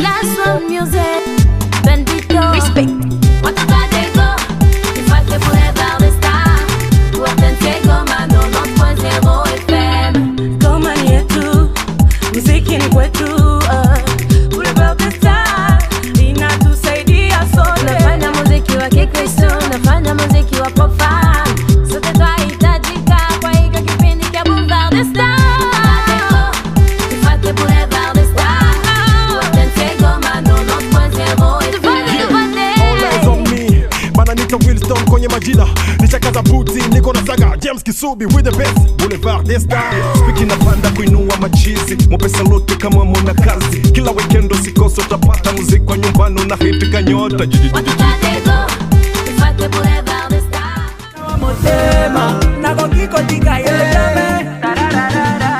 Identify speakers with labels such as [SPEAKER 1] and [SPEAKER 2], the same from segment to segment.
[SPEAKER 1] La soul music, bendito. Respect. Cuánto trágico, y falta forever de star. Tu atención goma, no nos puede FM.
[SPEAKER 2] Goma ni yetu, muziki ni kwetu. Forever the star, inatusaidia sote.
[SPEAKER 1] Nafanya muziki wa Kikristo, nafanya muziki wa profan. Sote twahitajika kwa hiki kipindi cha Boulevard des Stars.
[SPEAKER 3] Wilson kwenye majina nishakaza buti niko na saga James Kisubi with the best Boulevard des Stars. Speaking na panda kuinua machizi mopesa lote kama mwana kazi kila weekend usikosa utapata muziki kwa nyumbani na hit kanyota
[SPEAKER 2] Motema na kokiko tika yeme.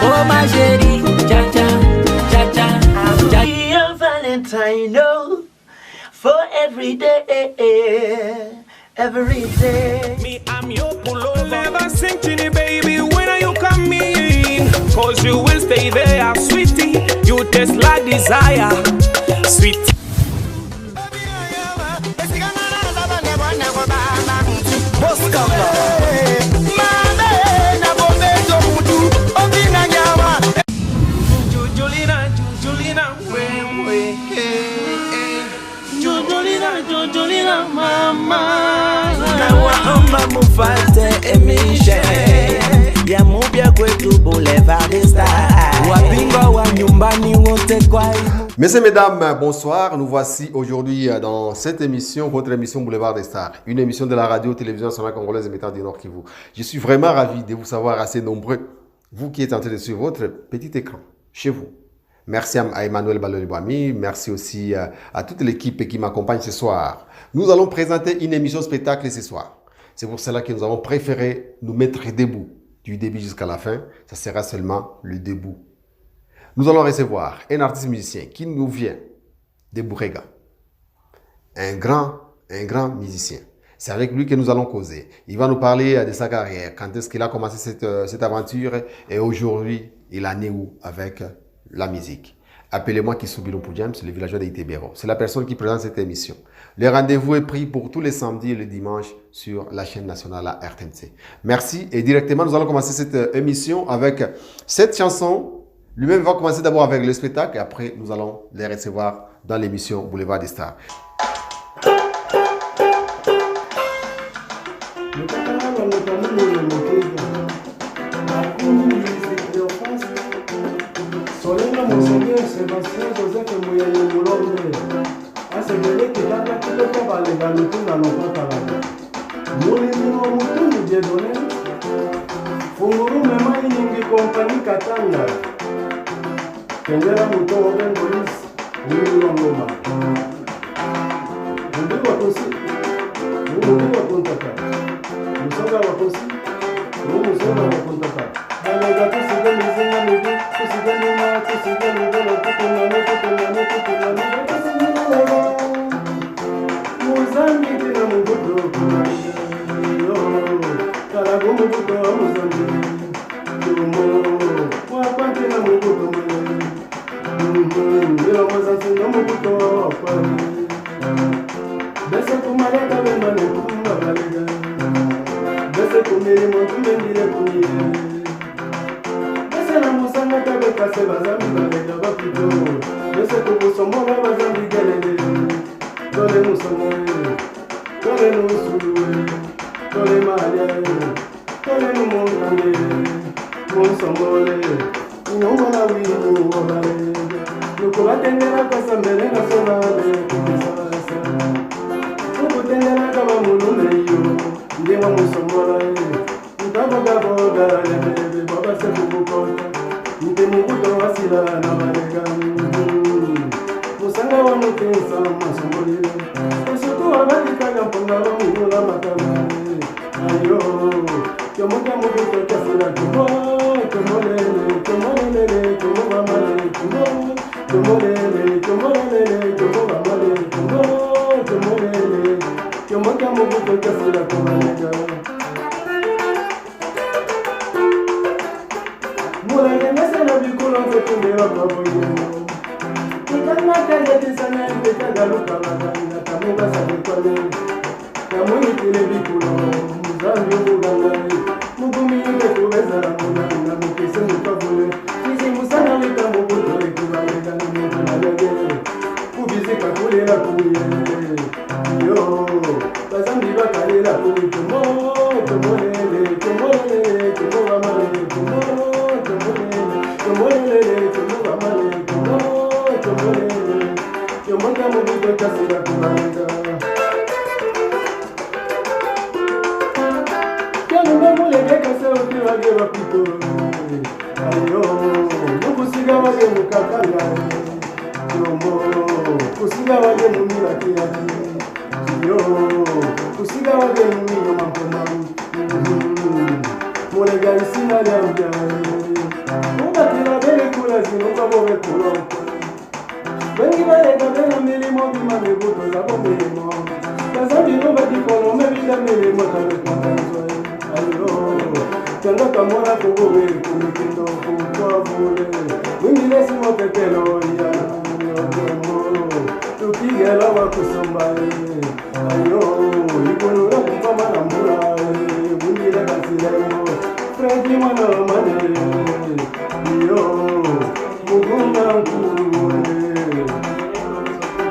[SPEAKER 2] Oh ma chérie, cha cha cha cha cha. Your Valentine, no, for every day. Every day.
[SPEAKER 4] Me, I'm your pullover. Never sink to the baby when you come in. Cause you will stay there, sweetie. You taste like desire, sweet. Jujulina, mama.
[SPEAKER 2] Nawaomba mufate emishe ya mubya kwetu Boulevard des Stars. Wapinga wa nyumbani wote kwa
[SPEAKER 5] Messieurs, mesdames, bonsoir. Nous voici aujourd'hui dans cette émission, votre émission Boulevard des Stars, une émission de la radio-télévision nationale congolaise émettant du Nord Kivu. Je suis vraiment ravi de vous savoir assez nombreux, vous qui êtes en train de suivre votre petit écran chez vous. Merci à Emmanuel Balolibami, merci aussi à toute l'équipe qui m'accompagne ce soir. Nous allons présenter une émission spectacle ce soir. C'est pour cela que nous avons préféré nous mettre debout. Du début jusqu'à la fin, ça sera seulement le debout. Nous allons recevoir un artiste musicien qui nous vient de Bourega. Un grand musicien. C'est avec lui que nous allons causer. Il va nous parler de sa carrière, quand est-ce qu'il a commencé cette aventure et aujourd'hui, il en est où avec la musique. Appelez-moi Kisubi Lompoudiam, c'est le villageois d'Itebero. C'est la personne qui présente cette émission. Le rendez-vous est pris pour tous les samedis et les dimanches sur la chaîne nationale à RTNC. Merci et directement nous allons commencer cette émission avec cette chanson. Lui-même va commencer d'abord avec le spectacle et après nous allons les recevoir dans l'émission Boulevard des Stars.
[SPEAKER 6] Sébastien Joseph Mouyane Moulombe asegele kitaka kitoko balega lutuna lokotala mulimo mutundu jedone funguru mema iningi kompani katanga kendera muto bengolis mulongoma mundi wakosi mundi wakontaka musoga wakosi musoga wakontaka balega tusiga mizinga mibi tusiga nima tusiga nivelo kutunane Mozambique na mubuto karago mubuto wa Mozambique wapate na mubuto ila Mozambique na mubuto wapate bese kumaleta bemane kumba balega bese kumiri motumendile kunye bese na musanga tabe kase bazambi balega bapito bese kubusomola bazambi gelele Tole musangwe, tole nusulwe, tole maria, tole numongange, musangole, nyomala winu wabale, nukubatendela kasambele nationale kubisasa, kubutendela kaba mulumeyo, ndiwa musangola, ntabogaboga lebelebe baba sekubukota, nte mubuto wasila na balega. Musanga wa mutensa masombolile Esuku wabadikaga mpunga wa mihula makama Ayo Kyomoka mubuto kasila kubo Kyomolele, kyomolele, kyomobamale kubo Kyomolele, kyomolele, kyomobamale kubo Kyomolele, kyomoka mubuto kasila kumalega Mulenge nese na bikulo mfetunde wa babu yemo Nikanga kaje sana mbeka luka baganda kamuba sabikole. Kamuni kile bikulo muzambi mugangani. Mugumi yule kuweza la muganga mukise mukabule. Kisi musana wika mubuto ikubalega muganga. Kubizika kulela kuye. Yo bazambi bakalela kuye tomo tomolele tomolele tomoba male tomo tomolele tomolele tomoba male tomo tomolele yomonga mubuto kasira kubanga kanu mamulege kase ukiwage bapito ayo nukusiga wage mukakanga yomo kusiga wage mumira kiyaki yo kusiga wage mumira mampoma mulega isina lyambya mugatira bele kula zino kabobe kuloko bengi balega bena milimo bimame buto zabo milimo kazambi noba dikolo mebida milimo tabe kutanzo ayo kanga kamona kubobe kumitindo kukwavule wingile simo pepelo ya tukigela wakusombale ayo ikunura kumpama na mbula wingile kasilemo fredi mwana mane yo mugunga nkule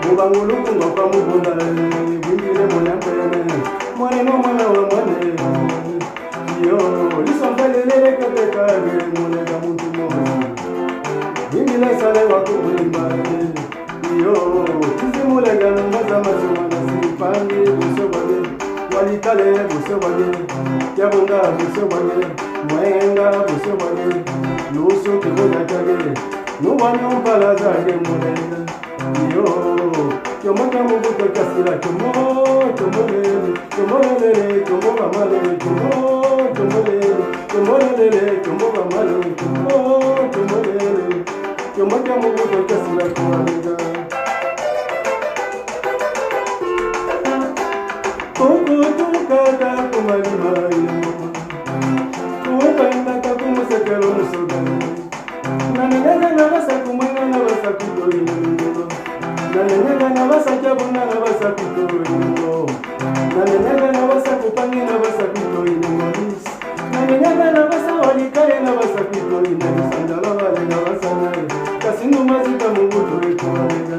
[SPEAKER 6] mubanguluku ngoka mubunda wingile mwanapene mwaneno mwana wa mwane yo lisompelelele katekage mulega muntu mozi wingile sale wakuwimba yo tizimulega numbaza mazimana simpangi busobage walikale busobage yabunga busobage mwenga busobage nusu kibuga kage nuwanyumpala zage mulega yo yomonga mubuto kasira tomo tomolele tomolele tomoba male tomo tomolele tomolele tomoba male tomo tomolele yomonga mubuto kasira kuwalega kukutukata kumalima kuwepandaka kumusekelo musogani nanenyaga nabasakumwena nabasakutoyingo nanenyaga nabasajabuna nabasakutoyingo nanenyaga nabasakupange nabasakutoyingo nanenyaga nabasawalikaye nabasakutoyingo sandalabale nabasanaye kasindumazika mubuto ekubalega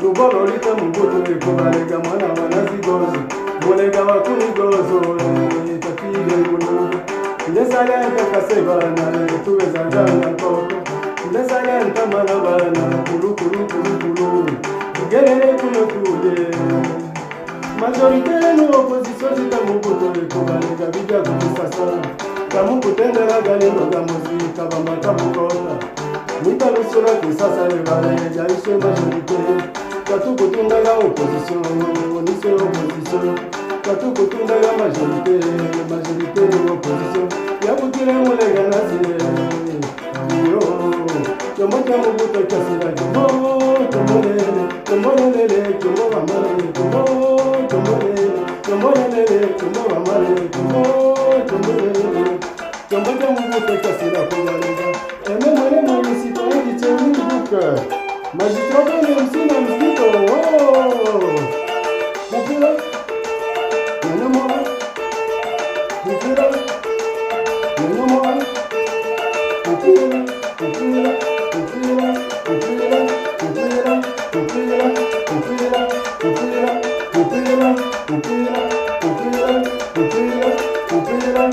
[SPEAKER 6] lubolo lita mubuto ekubalega mwana wanazigozo mulega wakunigozo tatile ngulu lesalenta kasebana tuweza njanga nkoko lesalenta mana bana kulu kulu kulu kulu gelele kuno tule majorite nu opposition zita mubuto ekubalega bija kumisasa kamukutendela galingo gamuzi kabamba kabukota mwita lusura kisasa lebale jaiswe majorite katukutundaga opposition onise opposition katukutundaga majorite opposition yakutire mulega nazile yo yomoja mubuto kasira tomo tomolele tomolele tomoba male tomo tomolele tomoba male tomo tomolele yomoja mubuto kasira kubalega eme mwene mwene citoyen du Tchéni Book magistrat de Msina Mskito Mupira Nenamora Mupira Nenamora Mupira Mupira Mupira Mupira Mupira Mupira Mupira Mupira Mupira Mupira Mupira Mupira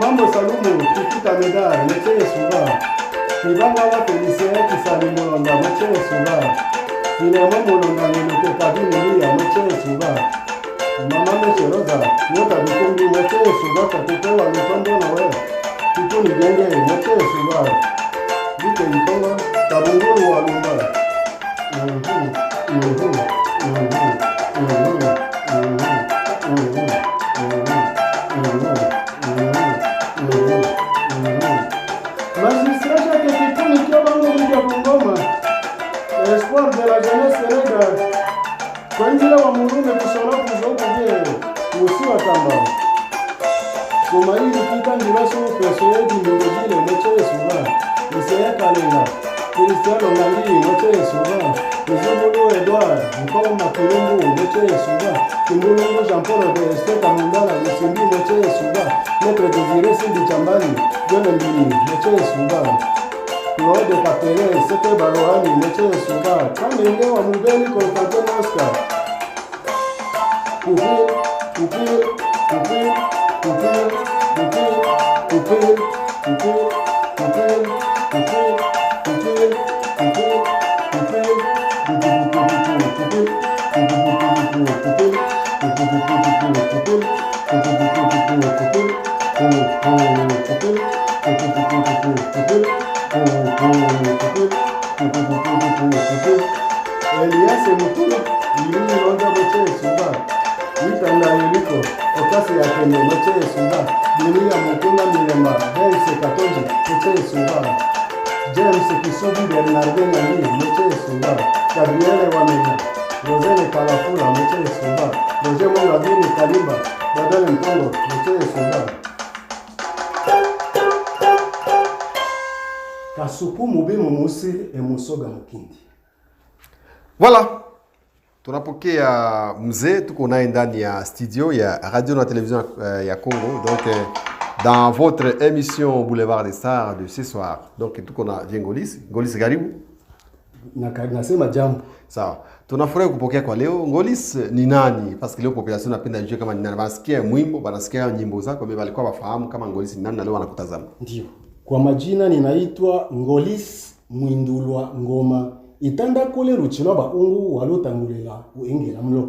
[SPEAKER 6] Mambo Salumu, Kikita Medal, Mechele Suba, Nibanga wa Felicien Kisali Molonda, Mechele Suba, Ninema Molonda, Niloke Kabini Lia, Mechele Suba, Mama Meche Rosa, Nyota Bikungi, Mechele Suba, Kakupewa Lutombo Nowe, Kikuni Genge, Mechele Suba, Vite Itonga, Kabunguru Walumba. Joshua Tamba. Somaili kita ndibaso persuade ndojile moche suba. Isaya Kalenga. Cristiano Ngali moche suba. Zubulu Edouard, Nkoma Makilungu moche suba. Kimbulungu Jean-Paul de Esteka Mundala Musimbi moche suba. Maître Désiré Sindi Chambali, John Mbili moche suba. Claude Kapere, Sete Barohani moche suba. Kamenge wa Mugeli Konstantin Oscar. Elias Mutulu, Yuni Londa moche suba. Witanda Yuliko, Okasi ya Kene, Moche Suba, Dunia Mukunda Milema, James Katonji, Moche Suba, James Kisubi Bernarde Nani, Moche Suba, Gabriele Wamena, Rosene Kalafula, Moche Suba, Roger Mongabini Kalimba, Badale Mtongo, Moche Suba. Kasuku Mubimu Musi Emusoga Mukindi.
[SPEAKER 5] Voilà. Tunapokea mzee, tuko naye ndani ya studio ya radio na télévision ya Congo. Donc dans votre émission Boulevard des Stars de ce soir. Donc tuko na Ngolis. Ngolis karibu.
[SPEAKER 6] Nasema jambo.
[SPEAKER 5] Sawa. Tunafurahi kupokea kwa leo. Ngolis ni nani? Parce que leo population napenda kujua kama ni nani. Banasikia mwimbo, banasikia nyimbo zako, bali walikuwa wafahamu kama Ngolis ni nani na leo wanakutazama.
[SPEAKER 6] Ndio. Kwa majina ninaitwa Ngolis Mwindulwa Ngoma. Itanda kole ruchino ba ungu walotangulela uengela mlo.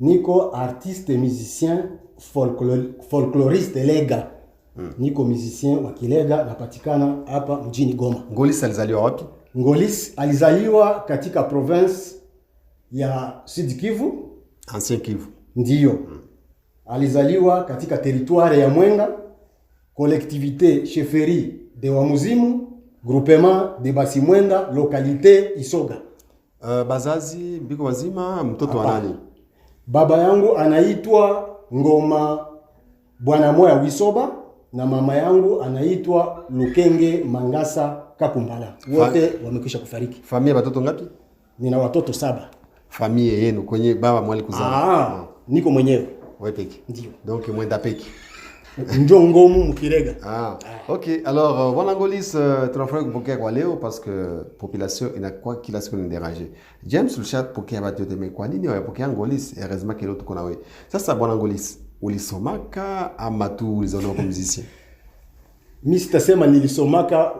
[SPEAKER 6] Niko artiste musicien folkloriste lega. Niko musicien wa Kilega napatikana hapa mjini Goma.
[SPEAKER 5] Ngolis alizaliwa wapi?
[SPEAKER 6] Ngolis alizaliwa katika province ya Sud Kivu,
[SPEAKER 5] Ancien Kivu.
[SPEAKER 6] Ndiyo. Alizaliwa katika territoire ya Mwenga, collectivité chefferie de Wamuzimu, groupement de Basimwenda, localité Isoga.
[SPEAKER 5] Bazazi biko wazima, mtoto wa nani?
[SPEAKER 6] Baba yangu anaitwa Ngoma Bwana Moya Wisoba na mama yangu anaitwa Lukenge Mangasa Kapumbala. Wote wamekwisha kufariki.
[SPEAKER 5] Familia watoto ngapi?
[SPEAKER 6] Nina watoto 7.
[SPEAKER 5] Familia yenu kwenye baba mwali kuzaa?
[SPEAKER 6] Niko mwenyewe.
[SPEAKER 5] Wewe peke.
[SPEAKER 6] Ndio.
[SPEAKER 5] Donc mwenda peke.
[SPEAKER 6] Ndio ngomu mkirega.
[SPEAKER 5] OK. Alors voilà Ngolis, tunafurahi kupokea kwa leo parce que population inakuwa kila siku ni déranger. James Luchat pokea watu wote, mais kwa nini wapokea Ngolis? Heureusement que leo tuko na wewe. Sasa bwana Ngolis, ulisomaka ama tu ulizoona kwa musicien?
[SPEAKER 6] Mimi sitasema nilisomaka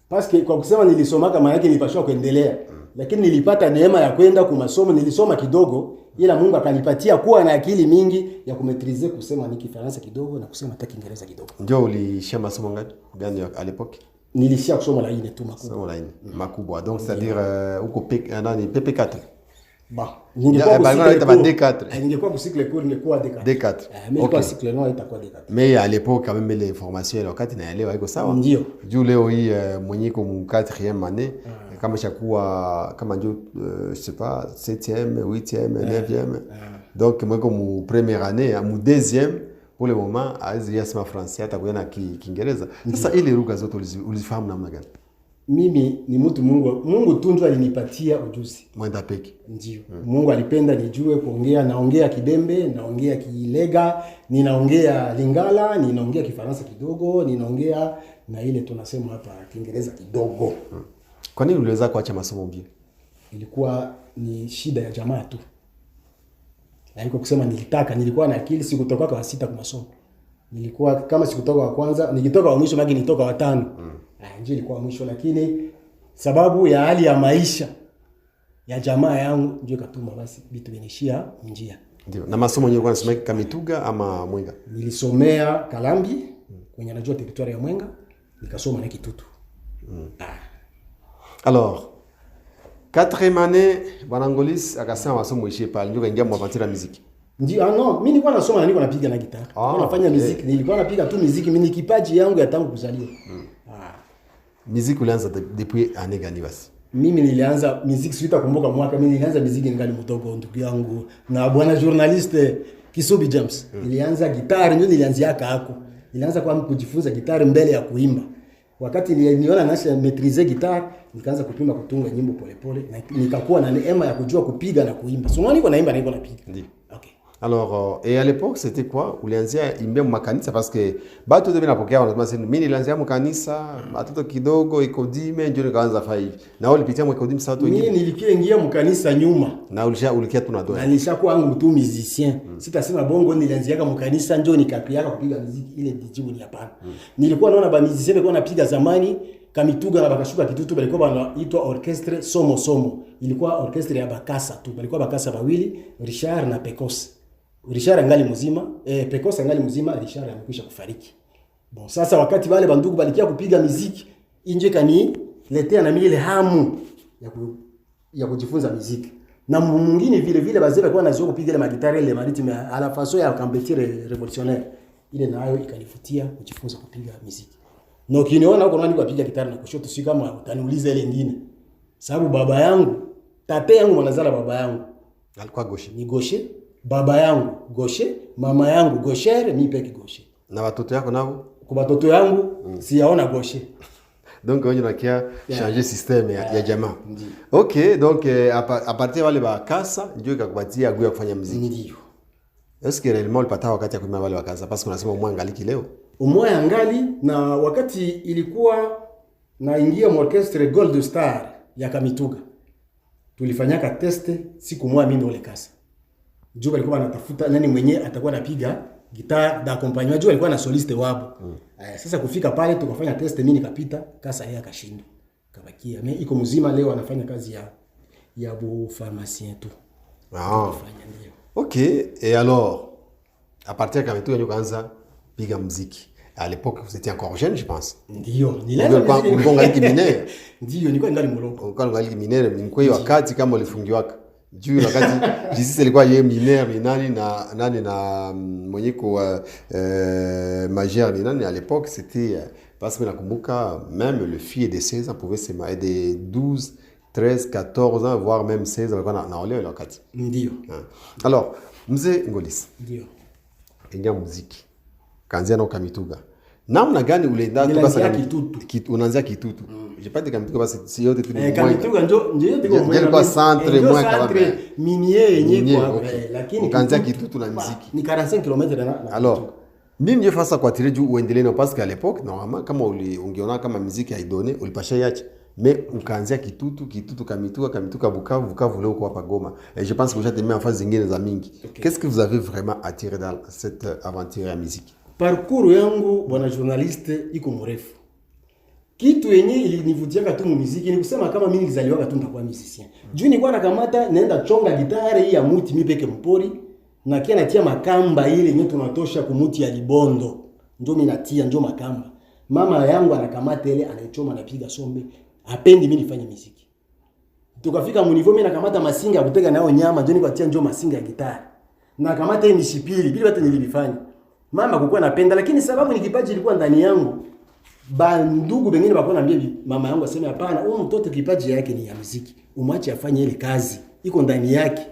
[SPEAKER 6] parce que kwa kusema nilisomaka maana yake nilipashwa kuendelea. Lakini nilipata neema ya kwenda kwa masomo, nilisoma kidogo ila Mungu akanipatia kuwa na akili mingi ya kumetrize kusema ni Kifaransa kidogo na kusema hata Kiingereza kidogo.
[SPEAKER 5] Ndio ulishia masomo ngapi gani à l'époque?
[SPEAKER 6] Nilishia kusoma la ine tu makubwa.
[SPEAKER 5] Somo la ine makubwa. Donc c'est-à-dire uko nani PP4.
[SPEAKER 6] Ningekuwa
[SPEAKER 5] D4.
[SPEAKER 6] Ningekuwa ku cycle court ningekuwa D4.
[SPEAKER 5] D4.
[SPEAKER 6] Mais kwa cycle long itakuwa D4.
[SPEAKER 5] Mais à l'époque quand même les formations wakati naelewa iko sawa.
[SPEAKER 6] Ndio.
[SPEAKER 5] Juu leo hii mwenye ko mu 4e année kama chakuwa kama ndio je sais pas 7e, 8e, 9e. Donc moi comme mu première année, mu deuxième pour le moment aizi yasema français atakuwa na Kiingereza. Sasa ile lugha zote ulizifahamu namna gani?
[SPEAKER 6] Mimi ni mtu Mungu tunzo alinipatia ujuzi.
[SPEAKER 5] Mwenda peke.
[SPEAKER 6] Ndio. Mungu alipenda nijue kuongea, naongea Kidembe, naongea Kilega, ninaongea Lingala, ninaongea Kifaransa kidogo, ninaongea na ile tunasema hapa Kiingereza kidogo.
[SPEAKER 5] Kwa nini uliweza kuacha masomo mbio?
[SPEAKER 6] Ilikuwa ni shida ya jamaa tu. Haiko kusema nilikuwa na akili, sikutoka kwa 6 kwa masomo. Nilikuwa kama sikutoka wa kwanza, nikitoka wa mwisho maki nitoka wa 5. Ndio ilikuwa mwisho, lakini sababu ya hali ya maisha ya jamaa yangu ndio katuma basi vitu vinishia njia.
[SPEAKER 5] Ndio. Na masomo yenyewe unasoma Kamituga ama Mwenga?
[SPEAKER 6] Nilisomea Kalambi kwenye najua territoire ya Mwenga, nikasoma na Kitutu.
[SPEAKER 5] Alors 4e année bwana Ngolis akasema masomo ishie pale ndio kaingia mwaventure ya muziki.
[SPEAKER 6] Ndio no, mimi nilikuwa nasoma na niko napiga na gitaa. Nafanya muziki, nilikuwa napiga tu muziki, mimi ni kipaji yangu ya tangu kuzaliwa.
[SPEAKER 5] Muziki ulianza depuis année gani basi?
[SPEAKER 6] Mimi nilianza muziki sitakumbuka mwaka, mimi nilianza muziki ningali mdogo ndugu yangu. Na bwana journaliste Kisubi James. Nilianza gitari ndio nilianzia hako. Nilianza kwa kujifunza gitari mbele ya kuimba. Wakati niliona nasha maîtriser gitari, nikaanza kupima kutunga nyimbo polepole na nikakuwa na neema ya kujua kupiga na kuimba. So niko naimba na niko napiga.
[SPEAKER 5] Ndio.
[SPEAKER 6] Okay.
[SPEAKER 5] Alors, et à l'époque, c'était quoi? Ulianzia imbe makanisa parce que batu ndio binapokea wanasema sasa mimi nilianzia makanisa, watoto kidogo ikodime ndio nikaanza fa hivi. Na wewe ulipitia ikodime saa watu wengine?
[SPEAKER 6] Mimi nilikiingia mkanisa nyuma.
[SPEAKER 5] Na ulikia tu na doa.
[SPEAKER 6] Na nilishakuwa wangu mtu musicien. Sitasema bongo nilianziaga mkanisa njoo nikapiaga kupiga muziki ile dijibu ni hapana. Nilikuwa naona ba musicien walikuwa wanapiga zamani Kamituga na bakashuka Kitutu balikuwa wanaitwa orchestre Somo Somo. Ilikuwa orchestre ya Bakasa tu. Balikuwa Bakasa bawili, Richard na Pecos. Richard angali mzima, Pecos angali mzima, Richard amekwisha kufariki. Bon, sasa wakati wale bandugu balikia kupiga muziki, inje kani letea na mimi ile hamu ya kujifunza muziki. Na mwingine vile vile bazee walikuwa wanazoea kupiga ile magitari ile maritime à la façon ya Cambetier révolutionnaire. Ile nayo ikanifutia kujifunza kupiga muziki. Na ukiniona huko nani kupiga gitari na kushoto si kama utaniuliza ile nyingine. Sababu baba yangu, tate yangu mwanazala baba yangu
[SPEAKER 5] alikuwa gauche.
[SPEAKER 6] Ni gauche. Baba yangu gauche, mama yangu gauchère, mimi peke gauche.
[SPEAKER 5] Na watoto yako nao?
[SPEAKER 6] Kwa watoto yangu siyaona gauche.
[SPEAKER 5] Donc on a changer système ya jamaa. OK, donc à partir wale bakasa ndio ikakupatia guya kufanya muziki.
[SPEAKER 6] Ndio.
[SPEAKER 5] Est-ce que réellement ulipata wakati ya kuimba wale bakasa parce que unasema umwangaliki leo?
[SPEAKER 6] Umwangali na wakati ilikuwa naingia mu orchestre Gold Star ya Kamituga. Tulifanyaka teste siku moja mimi ndio kasa. Juu alikuwa anatafuta nani mwenye atakuwa anapiga gitaa d'accompagnement. Juu alikuwa na soliste wabo. Sasa kufika pale tukafanya test, mimi nikapita, kasa yeye akashinda. Kabakia. Mimi iko mzima leo anafanya kazi ya bu pharmacien tu.
[SPEAKER 5] Ndio. OK, et alors à partir quand tu ukaanza piga muziki. À l'époque vous étiez encore jeune je pense.
[SPEAKER 6] Ndio.
[SPEAKER 5] Ulikuwa ngali minere.
[SPEAKER 6] Ndio, nilikuwa ngali mloko.
[SPEAKER 5] Ulikuwa ngali minere, nilikuwa hiyo wakati kama ulifungiwaka. Juu wakati jisi ilikuwa yeye minere ni nani na mwenye kwa majeur ni nani à l'époque c'était parce que nakumbuka même le fille de 16 ans pouvait se marier de 12 13 14 ans voire même 16 ans walikuwa na ole wakati.
[SPEAKER 6] Ndio.
[SPEAKER 5] Alors mzee Ngolis.
[SPEAKER 6] Ndio.
[SPEAKER 5] Ingia muziki. Kaanzia na Kamituga. Namna gani ulienda tu basa Kitutu? Unaanzia Kitutu. Je pas de Kamituga basi si yote tu ni
[SPEAKER 6] Kamituga ndio yote kwa
[SPEAKER 5] mwenye kwa centre mwa kama
[SPEAKER 6] minier yenye kwa lakini
[SPEAKER 5] ukaanzia Kitutu na muziki.
[SPEAKER 6] Ni 45 km na
[SPEAKER 5] alors mimi ndio fasa kwa tire juu uendelee na parce qu'à l'époque normalement kama ungeona kama muziki haidone ulipasha yache mais ukaanzia Kitutu Kamituga Bukavu leo kwa hapa Goma et je pense que vous êtes mis en phase zingine za mingi. Qu'est-ce que vous avez vraiment attiré dans cette aventure ya musique?
[SPEAKER 6] Parcours yangu bwana journaliste iko mrefu. Kitu yenye ilinivutia tu muziki ni kusema kama mimi nilizaliwa tu nitakuwa musicien. Juu nilikuwa nakamata naenda chonga gitari hii ya muti mimi peke mpori na kia natia makamba ile yenye tunatosha kumuti ya libondo. Ndio mimi natia ndio makamba. Mama yangu anakamata ile anaichoma anapiga sombe. Hapendi mimi nifanye muziki. Tukafika munivo mimi nakamata masinga kutega nao nyama ndio nikatia ndio masinga ya gitari. Na kamata hii mishipili bila hata nilifanya. Mama kukuwa napenda lakini sababu ni kipaji ilikuwa ndani yangu. Bandugu wengine wako naambia mama yangu aseme hapana, huyu mtoto kipaji yake ni ya muziki. Umwache afanye ile kazi. Iko ndani yake.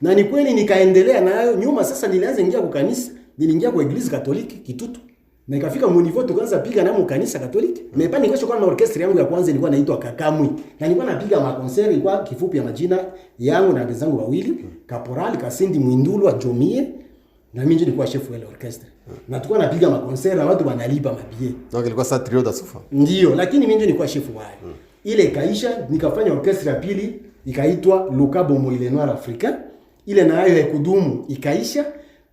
[SPEAKER 6] Na ni kweli nikaendelea nayo. Nyuma sasa nilianza ingia kwa kanisa, niliingia kwa Eglise Katoliki Kitutu. Na nikafika mu niveau tukaanza piga na mu kanisa Katoliki. Mepa nilikuwa na orchestra yangu ya kwanza ilikuwa inaitwa Kakamwi. Na nilikuwa napiga makonseri ilikuwa kifupi ya majina yangu na wenzangu wawili, Caporal Kasindi Mwindulu Ajomie. Na mimi nilikuwa chef wa ile orchestra. Na tulikuwa napiga makonseri na watu wanalipa mabie.
[SPEAKER 5] Donc ilikuwa sa trio da Sufa.
[SPEAKER 6] Ndio, lakini mimi nilikuwa chef wao. Ile ikaisha, nikafanya orchestra ya pili ikaitwa Lukabo Moile Noir Africa. Ile nayo haikudumu, ikaisha.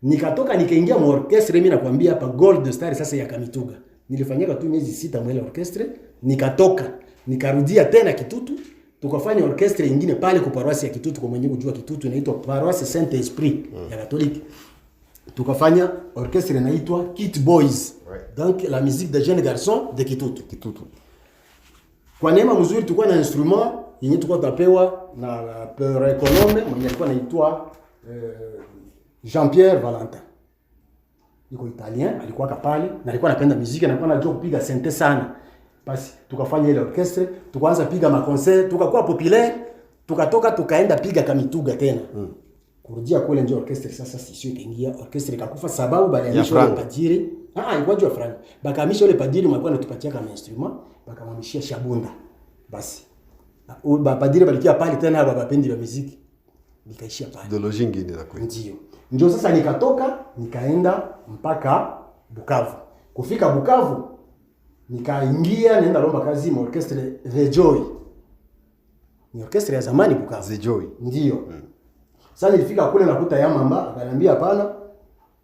[SPEAKER 6] Nikatoka nikaingia mu orchestra mimi nakwambia hapa Gold Star sasa ya Kamituga. Nilifanyika tu miezi 6 mwele orchestra, nikatoka, nikarudia tena Kitutu, tukafanya orchestra nyingine pale kwa paroisse ya Kitutu kwa mwenye kujua Kitutu inaitwa Paroisse Saint Esprit ya Katoliki. Tukafanya orchestre inaitwa Kit Boys. Donc la musique des jeunes garçons de Kitutu. Kwa neema mzuri tulikuwa na instrument yenye tulikuwa tapewa na père économe mwenye alikuwa anaitwa Jean-Pierre Valentin. Yuko Italien, alikuwa kapale na alikuwa anapenda muziki na alikuwa anajua kupiga synthé sana. Basi tukafanya ile orchestre, tukaanza piga maconcert, tukakuwa populaire, tukatoka tukaenda piga Kamituga tena. Kurudia kule ndio orchestre sasa sisio ikaingia orchestre ikakufa sababu baliamisha wale padiri. Ilikuwa juu ya franc. Bakahamisha wale padiri walikuwa wanatupatia kama instrument, bakamhamishia Shabunda. Basi. Padiri balikia pale tena bapendi wa muziki. Nikaishia pale.
[SPEAKER 5] Ideology nyingine na kweli.
[SPEAKER 6] Ndio. Ndio sasa nikatoka nikaenda mpaka Bukavu. Kufika Bukavu nikaingia naenda lomba kazi mu orchestre The Joy. Ni orchestre ya zamani Bukavu.
[SPEAKER 5] The Joy.
[SPEAKER 6] Ndio. Sasa nilifika kule nakuta ya mamba akaniambia hapana,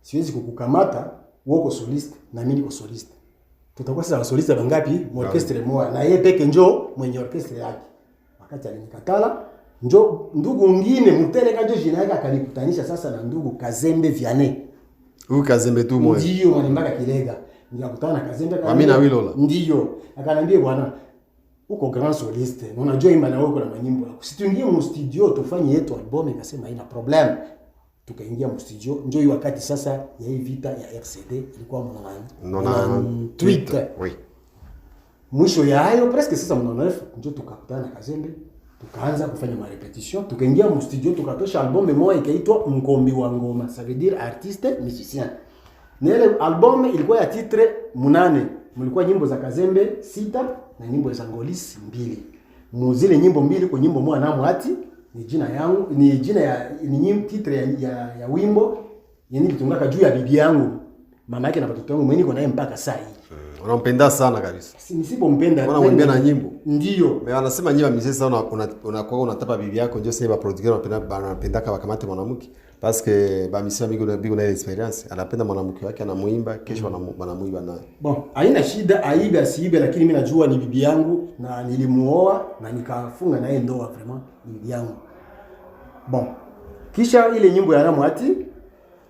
[SPEAKER 6] siwezi kukukamata uko solist na mimi niko solist. Tutakuwa sasa solist bangapi mu orchestre moja na yeye peke njoo mwenye orchestre yake. Wakati alinikatala njoo ndugu mwingine mtele kajo jina yake akanikutanisha sasa na ndugu Kazembe Vianney.
[SPEAKER 5] Huyu Kazembe tu moja.
[SPEAKER 6] Ndio mwalimbaka Kilega. Nikakutana na Kazembe
[SPEAKER 5] Amina Wilola.
[SPEAKER 6] Ndio. Akaniambia bwana uko grand soliste. Unajua imba na wewe kuna manyimbo yako. Si tuingie mu studio tufanye yetu album nikasema haina problem. Tukaingia mu studio. Njoo hiyo wakati sasa ya hii vita ya RCD ilikuwa Twitter.
[SPEAKER 5] Oui.
[SPEAKER 6] Mwisho ya hayo presque sasa mnonefu njoo tukakutana na Kazembe. Tukaanza kufanya ma repetition, tukaingia mu studio tukatosha album moja ikaitwa Mkombi wa Ngoma, ça veut dire artiste musicien. Na ile album ilikuwa ya titre 8, mlikuwa nyimbo za Kazembe 6 na nyimbo za Ngolis 2. Muzile nyimbo 2 kwa nyimbo moja namo ati ni jina yangu, ni jina ya ni nyimbo titre ya wimbo yani bitungaka juu ya bibi yangu. Mama yake na watoto wangu mwenyewe niko naye mpaka saa hii.
[SPEAKER 5] Unampenda sana kabisa.
[SPEAKER 6] Nisipompenda
[SPEAKER 5] unamwambia na nyimbo.
[SPEAKER 6] Ndio.
[SPEAKER 5] Mais anasema nyimbo mzee sana unakuwa unatapa bibi yako ndio sasa producteur anapenda kama kamate mwanamke parce que ba misia bigo na experience anapenda mwanamke wake anamuimba kesho wanamuimba naye.
[SPEAKER 6] Bon, haina shida aibe asiibe lakini mimi najua ni bibi yangu na nilimuoa na nikafunga naye ndoa vraiment ni bibi yangu. Bon. Kisha ile nyimbo ya Ramwati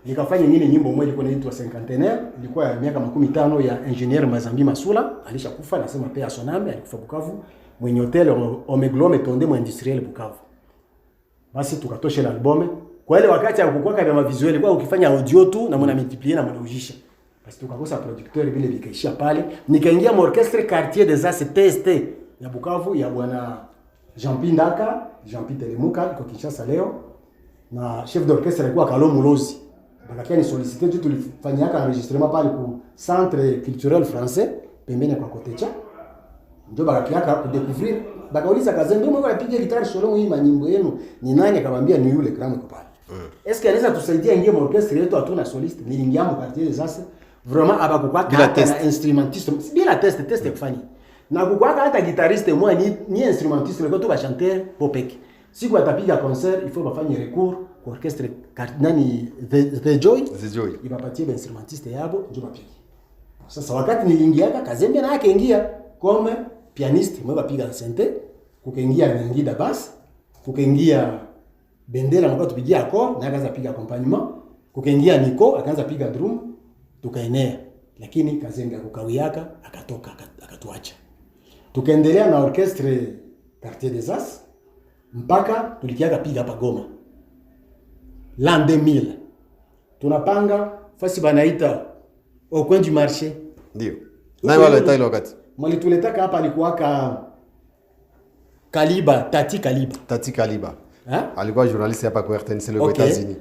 [SPEAKER 6] nikafanya nyingine nyimbo moja ilikuwa inaitwa Cinquantenaire, ilikuwa ya miaka 15 ya engineer Mazambi Masula, alishakufa nasema pea soname, alikufa Bukavu, mwenye hotel Omeglome Tonde mu industriel Bukavu. Basi tukatosha album. Kwa ile wakati hakukuwa kama visual, kwa ukifanya audio tu na mna multiplier na mnaujisha. Basi tukakosa producteur vile vikaishia pale. Nikaingia mu orchestre Quartier des Arts TST ya Bukavu ya bwana Jean-Pierre Ndaka, Jean-Pierre Telemuka kwa Kinshasa leo. Na chef d'orchestre alikuwa Kalo Mulozi. Bakakia ni sollicité tu tulifanyaka enregistrement pale ku Centre Culturel Français pembeni kwa Kotecha. Ndio bakakia kudécouvrir. Bakauliza Kazembe mwe anapiga guitar solo hii manyimbo yenu. Ni nani akamwambia ni yule Kram iko pale. Est-ce que anaweza tusaidia ingie mu orchestre yetu hatuna soliste. Nilingia mu Quartier des Arts. Vraiment abakuwa na instrumentiste. Bila test kufanya. Na kukuwa hata guitariste moi ni instrumentiste le ko tu ba chanter popek. Siku atapiga concert il faut bafanye recours kwa orchestre nani The Joy. Ibapatie ba instrumentiste yabo ndio bapige. Sasa wakati niliingiaka Kazembe na yake ingia comme pianiste mwe bapiga synthé, kukaingia Ngida bass, kukaingia Bendera mko tupigia accord na akaanza piga accompagnement, kukaingia Nico akaanza piga drum, tukaenea. Lakini Kazembe akawiaka akatoka akatuacha. Tukaendelea na orchestre Quartier des Arts mpaka tulikiaga piga hapa Goma. L'an 2000. Tunapanga fasi banaita au coin du marché.
[SPEAKER 5] Ndio. Na wale tailo wakati.
[SPEAKER 6] Mwalituletaka hapa alikuwa Tati Kaliba.
[SPEAKER 5] Alikuwa journaliste hapa kwa RTNC le États-Unis.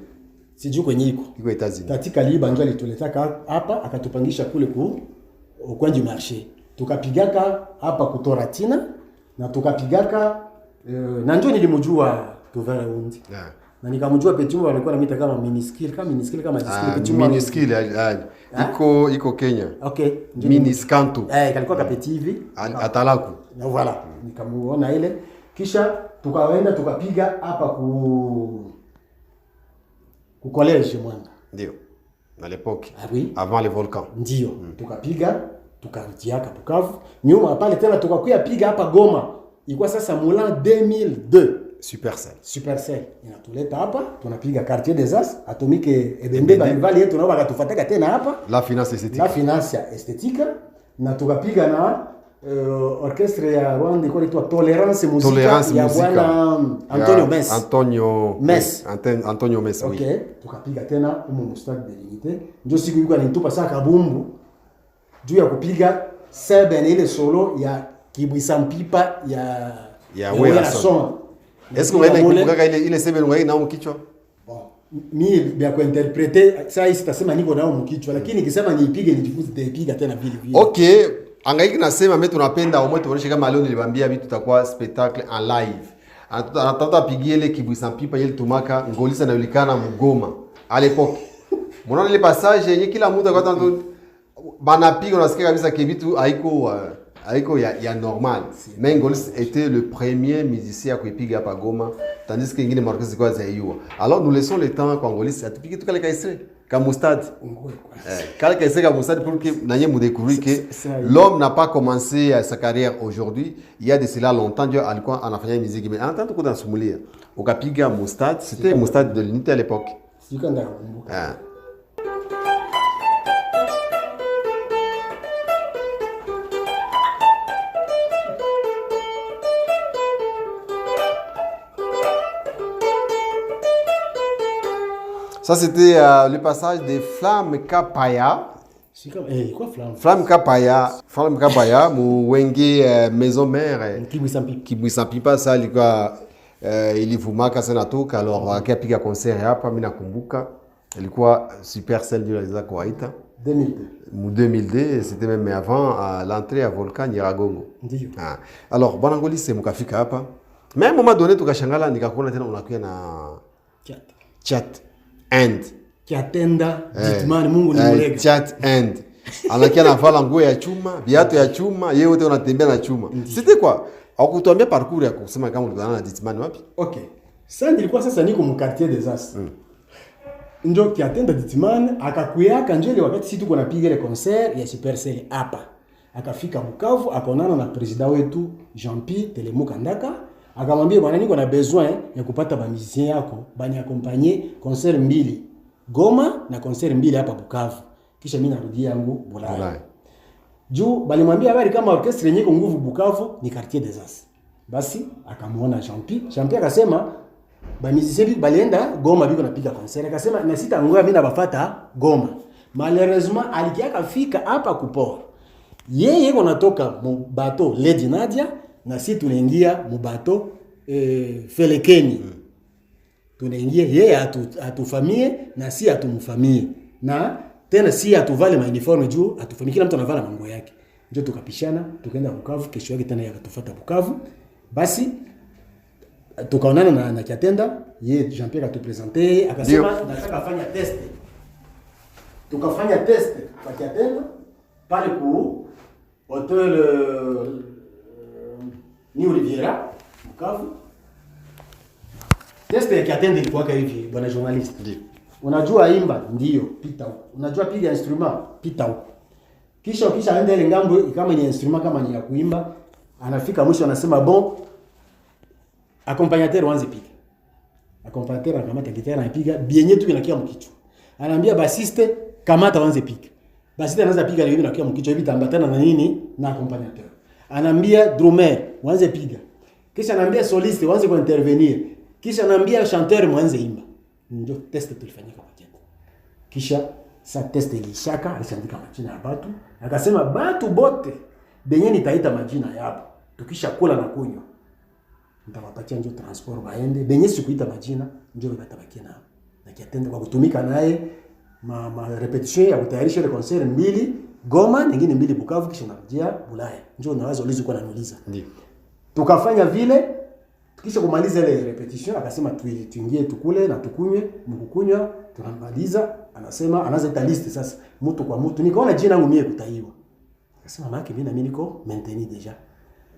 [SPEAKER 6] Sijui kwenye iko.
[SPEAKER 5] Iko États-Unis.
[SPEAKER 6] Tati Kaliba ndio alituletaka hapa akatupangisha kule au coin du marché. Tukapigaka hapa kutoratina na tukapigaka na njoo nilimjua Tuvara Undi.
[SPEAKER 5] Yeah.
[SPEAKER 6] Na nikamjua Petumba walikuwa wanamita kama miniskill kama diskill Petumba.
[SPEAKER 5] Miniskill iko Kenya.
[SPEAKER 6] Okay.
[SPEAKER 5] Miniskantu.
[SPEAKER 6] Kalikuwa kapeti hivi.
[SPEAKER 5] Atalaku.
[SPEAKER 6] Na voilà. Nikamuona ile. Kisha tukaenda tukapiga hapa ku college Mwanga.
[SPEAKER 5] Ndio. À l'époque.
[SPEAKER 6] Oui.
[SPEAKER 5] Avant les volcans.
[SPEAKER 6] Ndio. Tukapiga tukarudiaka Bukavu. Nyuma pale tena tukakuya piga hapa Goma. Ilikuwa sasa Moulin 2002. Supercell. Inatuleta hapa, tunapiga Quartier des Arts, Atomique Ebembe Balivali yetu nao wakatufuataka tena hapa.
[SPEAKER 5] La finance
[SPEAKER 6] esthétique. Na tukapiga na orchestre ya Rwanda iko inaitwa Tolerance Musica ya bwana
[SPEAKER 5] Antonio Mess.
[SPEAKER 6] Okay, tukapiga tena huko Stade de l'Unité. Ndio siku ilikuwa nitupa saka bumbu. Juu ya kupiga sebe ile solo ya Kibwisa Mpipa ya
[SPEAKER 5] Wera Son. Est-ce que unaenda kukumbuka ile sebe ungai na kichwa?
[SPEAKER 6] Bon, mimi vya kuinterprete sasa hii sitasema niko nao mkichwa, lakini nikisema niipige nijifunze nitaipiga tena vile vile.
[SPEAKER 5] Okay, angaiki nasema mimi tunapenda au mwe tuoneshe kama leo niliwaambia vitu tutakuwa spectacle en live. Anataka pigie ile Kibwisa Mpipa ile tumaka ngolisa na yulikana Mgoma à l'époque. Mwana ile passage yenye kila mtu akata banapiga unasikia kabisa ke vitu haiko ya normal. Mais Ngolis était le premier musicien à kuipiga hapa Goma, tandis que ingine marquez kwa za hiyo. Alors nous laissons le temps kwa Ngolis atupige tu kale kaistre comme stade. Kale kaistre comme stade pour que nanye mu découvrir que l'homme n'a pas commencé sa carrière aujourd'hui, il y a de cela longtemps Dieu alikuwa anafanya muziki mais en tant que dans Sumulia ukapiga mu stade, c'était mu stade de l'unité à l'époque.
[SPEAKER 6] Sikanda kumbuka.
[SPEAKER 5] Ça, c'était le passage de Flamme Kapaya.
[SPEAKER 6] Quoi Flamme?
[SPEAKER 5] Flamme Kapaya, Mouwenge Maison Mère. Kibwisa Mpipa, ça, ilivumaka sana toka. Alors, akapiga concert hapa, mimi nakumbuka. Ilikuwa super celle de la Kwaita. 2002, c'était même avant l'entrée à Volcan Nyiragongo. Ah. Alors, Banangoli, c'est mukafika hapa. Mais à un moment donné, tukashangala nikakuona tena unakuya na chat. End.
[SPEAKER 6] Kiatenda Ditman Mungu ni mlega.
[SPEAKER 5] Chat end. Anakia navala nguo ya chuma, viatu ya chuma, yeye wote wanatembea na chuma. C'était quoi? Hakutuambia parcours ya kusema kama ulikutana na Ditman wapi?
[SPEAKER 6] Okay. Sasa nilikuwa sasa niko mu quartier des As. Ndio Kiatenda Ditman akakuyaka njele wakati sisi tuko napiga ile concert ya Supercell hapa. Akafika Bukavu akaonana na president wetu Jean-Pierre Telemuka Ndaka. Akamwambia bwana niko na besoin ya kupata ba musiciens yako bani accompagner concert mbili Goma na concert mbili hapa Bukavu. Kisha mimi narudi yangu Bulaya. Juu balimwambia habari kama orchestre yenye iko nguvu Bukavu ni quartier des As. Basi akamuona Jean-Pierre. Jean-Pierre akasema ba musiciens balienda Goma biko napiga concert. Akasema na sita ngoja mimi nabafata Goma. Malheureusement alikiaka fika hapa kupora. Yeye yuko natoka mu bateau Lady Nadia na si tunaingia mu bateau Felekeni. Tunaingia yeye atufamie na si atumfamie. Na tena si atuvale ma uniforme juu atufamie kila mtu anavala manguo yake. Ndio tukapishana tukaenda Bukavu, kesho yake tena yakatufuata Bukavu. Basi tukaonana na Kiatenda, yeye Jean-Pierre atupresenter akasema nataka afanya test. Tukafanya test kwa Kiatenda pale ku hotel New Riviera Bukavu. Test ya Kiatenda ilikuwa hivi bwana journalist.
[SPEAKER 5] Ndio.
[SPEAKER 6] Unajua imba ndio pita huko. Unajua piga instrument pita huko. Kisha aende ile ngambo kama ni instrument kama ni ya kuimba, anafika mwisho anasema bon accompagnateur wanze piga. Accompagnateur akamata gitara anapiga bienye tu inakia mkichwa. Anaambia bassiste kamata wanze piga. Bassiste anaanza piga ile inakia mkichwa hivi tambatana na nini na accompagnateur. Anaambia drummer wanze piga. Kisha anaambia soliste wanze ku intervenir. Kisha anaambia chanteur mwanze imba. Ndio test tulifanyika kwa Kiatenda. Kisha sa test ilishaka alisandika majina ya batu. Akasema batu bote benye nitaita majina yapo. Tukisha kula na kunywa. Nitawapatia ndio transport baende. Benye sikuita majina ndio batabakia nao. Na Kiatenda kwa kutumika naye ma repetition ya kutayarisha ile concert mbili Goma, nyingine mbili Bukavu kisha narudia Bulaya. Ndio nawaza ulizo kwa nanuliza.
[SPEAKER 5] Ndio.
[SPEAKER 6] Tukafanya vile kisha kumaliza ile repetition akasema tuingie tukule na tukunywe, mkukunywa tunamaliza anasema anaanza list sasa mtu kwa mtu. Nikaona jina langu mie kutaiwa. Akasema maki mimi niko mainteni deja.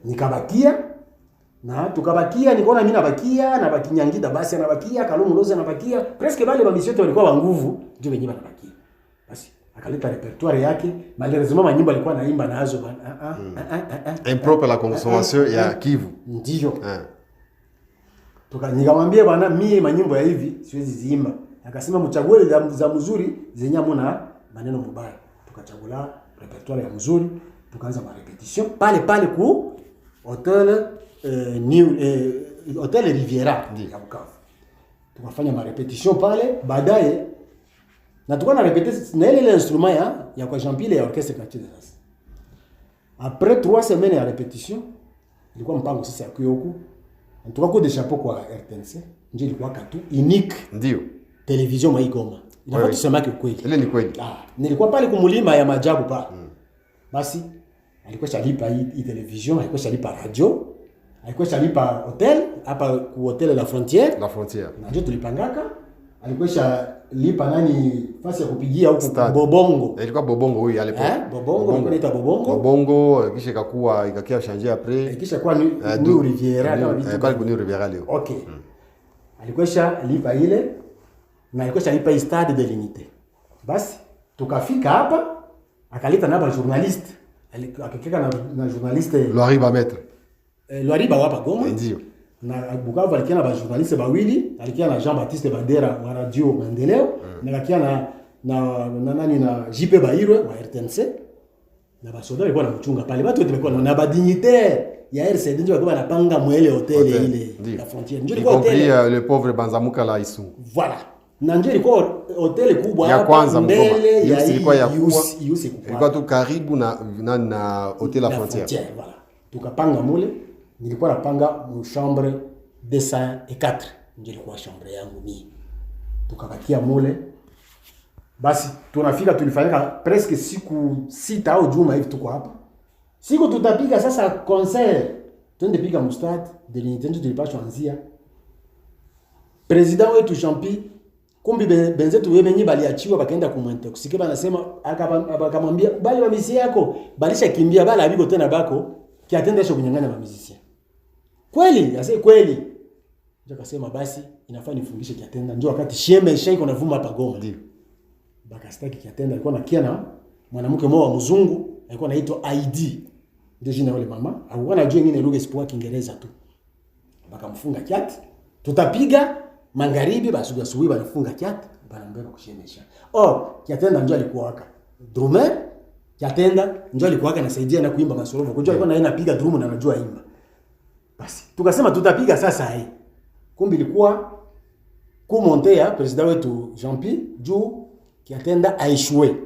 [SPEAKER 6] Nikabakia na tukabakia nikaona mimi nabakia na Bakinyangida basi anabakia Kalumu Loze anabakia presque bale ba missiote walikuwa wa nguvu ndio wenyewe wanabakia. Basi akaleta repertoire yake malheureusement manyimbo alikuwa anaimba nazo
[SPEAKER 5] impropre la consommation ya Kivu.
[SPEAKER 6] Ndio. Nikamwambia bwana mimi manyimbo ya hivi siwezi ziimba. Akasema mchague za mzuri zenye hamna maneno mabaya. Tukachagula repertoire ya mzuri, tukaanza ma repetition pale ku hotel hotel Riviera ya Bukavu. Tukafanya ma repetition pale baadaye na tukawa na repeter na ile instrument ya kwa Jean-Pierre ya orchestre Quartier des As. Après 3 semaines ya repetition ilikuwa mpango sasa ya kuyoku. Tukakuwa de chapeau kwa RTNC, ndio ilikuwa katu unique.
[SPEAKER 5] Ndio.
[SPEAKER 6] television mwa Goma. Inafaa tusemake ukweli.
[SPEAKER 5] Ile ni kweli.
[SPEAKER 6] Nilikuwa pale kumulima ya Majabu pale. Basi alikuwa shalipa hii television, alikuwa shalipa radio, alikuwa shalipa hotel hapa ku hotel La Frontière.
[SPEAKER 5] La Frontière.
[SPEAKER 6] Na ndio tulipangaka. Alikuwa shalipa nani fasi ya kupigia huko Bobongo.
[SPEAKER 5] Ilikuwa Bobongo huyu alipo.
[SPEAKER 6] Bobongo ilikuwa inaitwa Bobongo.
[SPEAKER 5] Bobongo kisha ikakia changer après.
[SPEAKER 6] Kisha kwa New Riviera kama vitu.
[SPEAKER 5] Kwa New Riviera leo.
[SPEAKER 6] Okay. Alikuwa shalipa ile na alikuwa shalipa stade de l'unité. Basi tukafika hapa akaleta na ba journaliste. Akikeka na journaliste
[SPEAKER 5] Loariba maître.
[SPEAKER 6] Loariba hapa Goma.
[SPEAKER 5] Ndio.
[SPEAKER 6] Na Bukavu alikia na ba journaliste bawili, alikia na Jean-Baptiste Bandera wa Radio Maendeleo, na alikia na JP Bairwe wa RTNC. Na basoda walikuwa wanamchunga pale. Watu wote walikuwa na ba dignitaire ya RCD ndio walikuwa wanapanga mwele hotel ile La Frontière.
[SPEAKER 5] Ndio ilikuwa hotel le pauvre Banzamuka la Isu.
[SPEAKER 6] Voilà. Na ndio ilikuwa hotel kubwa
[SPEAKER 5] ya kwanza
[SPEAKER 6] mbele ya
[SPEAKER 5] ilikuwa ya
[SPEAKER 6] Yusi
[SPEAKER 5] ilikuwa tu karibu na hotel La Frontière.
[SPEAKER 6] Voilà. Tukapanga mule, nilikuwa napanga mu chambre 204. Ndio ilikuwa chambre yangu mimi. Tukabakia mule. Basi tunafika tulifanyika presque siku 6 au juma hivi tuko hapa. Siku tutapiga sasa concert. Twende piga mustad de l'unité ndio tulipaswa anzia. President wetu Jean-Pierre kumbi benzetu webenyi baliachiwa bakaenda kumintoxike banasema akamwambia bali wa misi yako balisha kimbia bala abiko tena bako kiatendesha kunyang'anya ma musicien. Kweli, ase kweli. Ndio akasema basi inafaa nifungishe kiatenda. Ndio wakati sheme shaiko navuma hapa Goma.
[SPEAKER 5] Ndio.
[SPEAKER 6] Bakastaki kiatenda alikuwa nakia na mwanamke mmoja wa mzungu alikuwa anaitwa ID. Ndio jina yule mama. Alikuwa anajua ngine lugha isipokuwa Kiingereza tu. Bakamfunga kiati. Tutapiga magharibi basuga suwi balifunga kiati banambeba kushemesha. Kiatenda ndio alikuwa waka. Drummer kiatenda ndio alikuwa waka anasaidia na kuimba masolovo. Kujua alikuwa naye anapiga drum na anajua imba. Basi tukasema tutapiga sasa hii. Kumbi ilikuwa kumontea president wetu Jean-Pierre juu kiatenda aishwe.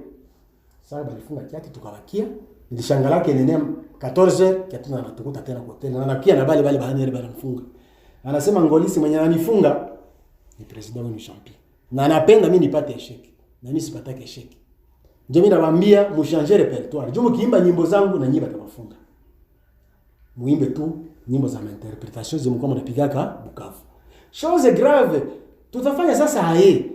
[SPEAKER 6] Sasa balifunga kiati tukawakia. Nilishangaa kenene 14 kiatenda anatukuta tena kwa hotel. Na anakia na bali baadhi banamfunga. Anasema Ngolisi mwenye ananifunga ni president wetu Jean-Pierre. Na anapenda mimi nipate esheki. Na mimi sipatake esheki. Ndio mimi nawaambia mshanger repertoire. Juu mkiimba nyimbo zangu na nyimbo tawafunga. Muimbe tu nyimbo za interpretation zimekuwa mnapigaka Bukavu. Chose grave. Tutafanya sasa haye.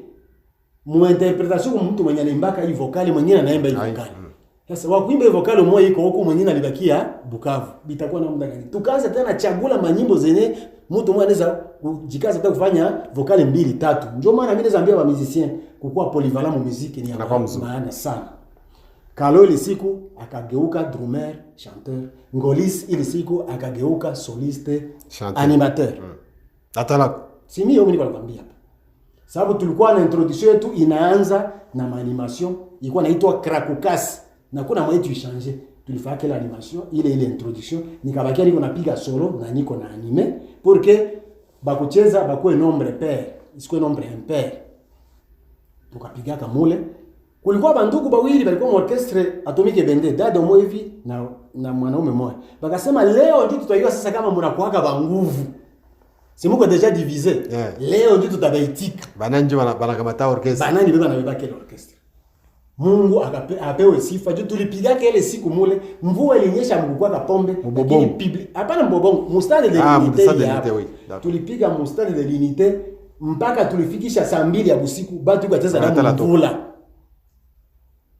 [SPEAKER 6] Muinterpretation mtu mwenye anaimbaka hii vokali mwingine anaimba hii vokali. Sasa wakuimba hii vokali mmoja iko huko mwingine alibakia Bukavu. Bitakuwa na muda gani? Tukaanza tena chagula manyimbo zenye mtu mmoja anaweza kujikaza hata kufanya vokali 2 3. Ndio maana mimi naambia wa musicien kukua polyvalent mu muziki ni maana sana. Kalo ile siku akageuka drummer, chanteur. Ngolis ile siku akageuka soliste, chanteur, animateur.
[SPEAKER 5] Atala.
[SPEAKER 6] Si mimi niko nakwambia hapa. Sababu tulikuwa na introduction yetu inaanza na animation, ilikuwa inaitwa Krakukas. Na kuna mwetu changer. Tulifanya kile animation, ile introduction, nikabakia niko napiga solo na niko na anime pour que bakucheza bakue nombre pair, isikwe nombre impair. Tukapiga kamule. Kulikuwa bandugu bawili balikuwa orchestre Atomique Bende, dada mmoja hivi na mwanaume mmoja. Bakasema leo ndio tutaiwa sasa kama mnakuaga ba nguvu. Si muko deja divisé. Yeah. Leo ndio tutabaitika.
[SPEAKER 5] Bananji banakamata orchestre.
[SPEAKER 6] Banani beba na beba kile orchestre. Mungu apewe sifa. Juu tulipiga ile siku mule, mvua ilinyesha mkukwa pombe, lakini public. Hapana mbobongo, mustade de l'unité. Tulipiga mustade de l'unité mpaka tulifikisha saa 2 ya usiku, bado tukacheza na mvula.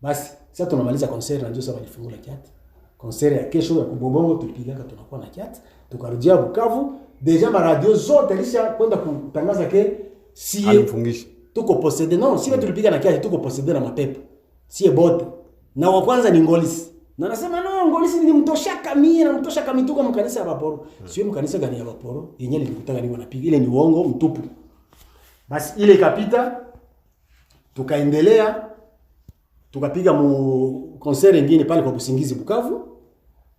[SPEAKER 6] Basi sasa tunamaliza concert na ndio sasa walifungula kiati. Concert ya kesho ya kubobongo tulipiga tunakuwa na kiati. Tukarudia Bukavu, deja ma radio zote lisha kwenda kutangaza ke si
[SPEAKER 5] alifungisha.
[SPEAKER 6] Tuko possédé non, si tulipiga na kiati tuko possédé na mapepo. Si bote. Na wa kwanza ni Ngolisi. Na nasema no, Ngolisi nilimtoshaka mimi na mtoshaka mituko mkanisa ya Vaporo. Sio mkanisa gani ya Vaporo? Yenyewe nilikutaka ni wanapiga ile ni uongo mtupu. Basi ile ikapita tukaendelea tukapiga mu concert nyingine pale kwa Busingizi Bukavu.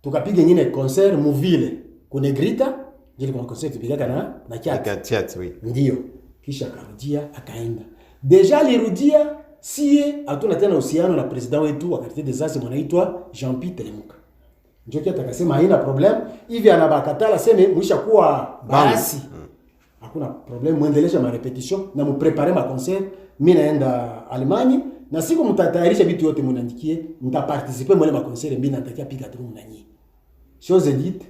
[SPEAKER 6] Tukapiga nyingine concert mu ville kuna Grita, jili kwa concert tupiga na
[SPEAKER 5] chat oui.
[SPEAKER 6] Ndio. Kisha akarudia akaenda. Deja alirudia sie hatuna tena uhusiano na president wetu wa quartier des Arts mwanaitwa Jean-Pierre Telemuka. Ndio kitu akasema haina problem, hivi anabakatala sema mwisha kuwa basi. hakuna problem, muendeleshe ma repetition na muprepare ma concert. Mimi naenda Alemania na siku mtatayarisha vitu yote mniandikie, nitaparticiper mwele ma concert, mimi natakia piga drum na nyinyi. Chose dite,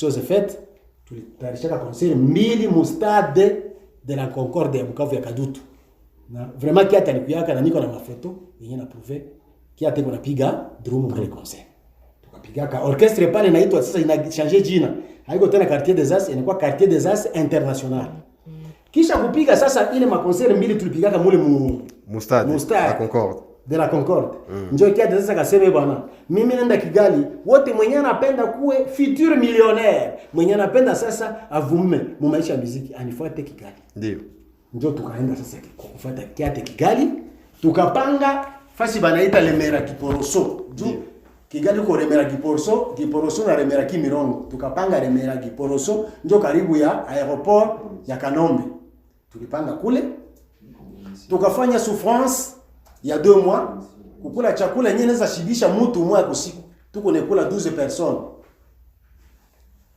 [SPEAKER 6] chose faite. Tulitayarisha concert mbili mu stade de la Concorde ya Bukavu ya Kadutu. Na vraiment Kiate alikuyaka na niko na mafoto yenyewe na prouver Kiate kuna piga drum mwele concert. Tukapigaka orchestre pale inaitwa sasa ina changer jina. Haiko tena Quartier des As, inakuwa Quartier des As International. Kisha kupiga sasa ile makonseri mbili tulipigaka mule
[SPEAKER 5] Mustade la Concorde.
[SPEAKER 6] De la Concorde. Njoo Kiate sasa kaseme bwana, mimi naenda Kigali, wote mwenye anapenda kuwe futur millionnaire, mwenye anapenda sasa avume mu maisha ya muziki anifuate Kigali.
[SPEAKER 5] Ndio.
[SPEAKER 6] Njoo tukaenda sasa kufuata Kiate Kigali, tukapanga fasi banaita Remera Kiporoso. Juu Kigali ko Remera Kiporoso na Remera Kimirongo. Tukapanga Remera Kiporoso ndio karibu ya aeroport ya Kanombe. Tulipanga kule. Tukafanya souffrance ya 2 mois. Kukula chakula yenyewe inaweza shibisha mtu mmoja kwa siku. Tuko nekula 12 personnes.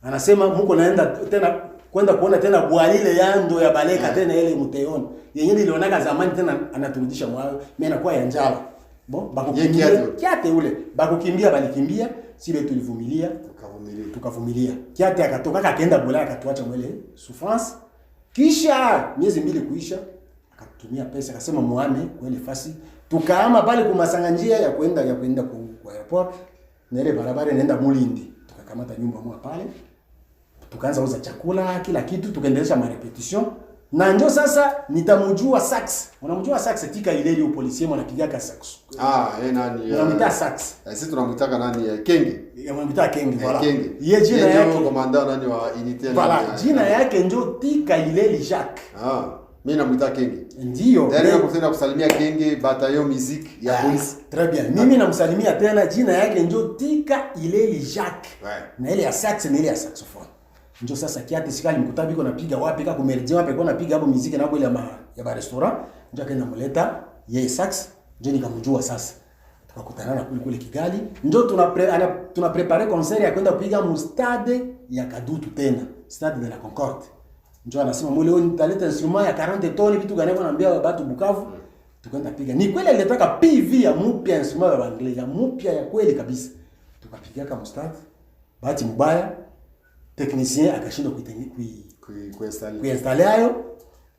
[SPEAKER 6] Anasema mko naenda tena kwenda kuona tena bwalile yando ya baleka tena ile mteoni. Yenyewe ilionaka zamani tena anaturudisha mwao. Mimi nakuwa ya njala. Bon, bakukimbia Kiate ule. Bakukimbia balikimbia, sibe tulivumilia, tukavumilia. Kiate akatoka akaenda Bulaya akatuacha mwele souffrance. Kisha miezi 2 kuisha, akatumia pesa akasema muame kwele fasi. Tukaama pale kumasanga njia ya kwenda kwa airport. Na ile barabara inaenda Mulindi. Tukakamata nyumba moja pale. Tukaanza uza chakula, kila kitu, tukaendelesha ma repetition. Na ndio sasa nitamjua sax. Unamjua sax tika ile ile polisi anapiga sax.
[SPEAKER 5] Nani?
[SPEAKER 6] Unamwita sax.
[SPEAKER 5] Sisi tunamwitaka nani? Kenge.
[SPEAKER 6] Unamwita Kenge, voilà.
[SPEAKER 5] Kenge.
[SPEAKER 6] Yeye jina yake
[SPEAKER 5] komanda nani wa unité
[SPEAKER 6] nani? Voilà, jina yake ndio tika ile Jacques.
[SPEAKER 5] Mimi namwita Kenge.
[SPEAKER 6] Ndio.
[SPEAKER 5] Ndio kusema kusalimia Kenge bataillon musique ya police.
[SPEAKER 6] Très bien. Mimi namsalimia tena jina yake ndio tika ile Jacques. Na ile ya sax na ile ya saxophone. Ndio sasa Kiate sikali mkutabi iko napiga wapi kaka kumerejea wapi iko napiga hapo muziki na hapo ile ya ba restaurant. Ndio akaenda muleta yeye sax, ndio nikamjua sasa. Tukakutana na kule Kigali. Ndio tuna prepare concert ya kwenda kupiga mu stade ya Kadutu tena, stade de la Concorde. Ndio anasema mule wewe nitaleta instrument ya 40 toni vitu gani naambia watu Bukavu. Tukaenda piga. Ni kweli alitaka PV ya mpya instrument ya English ya mpya ya kweli kabisa. Tukapiga kama stade. Bahati mbaya technicien akashindwa kuinstaller hayo.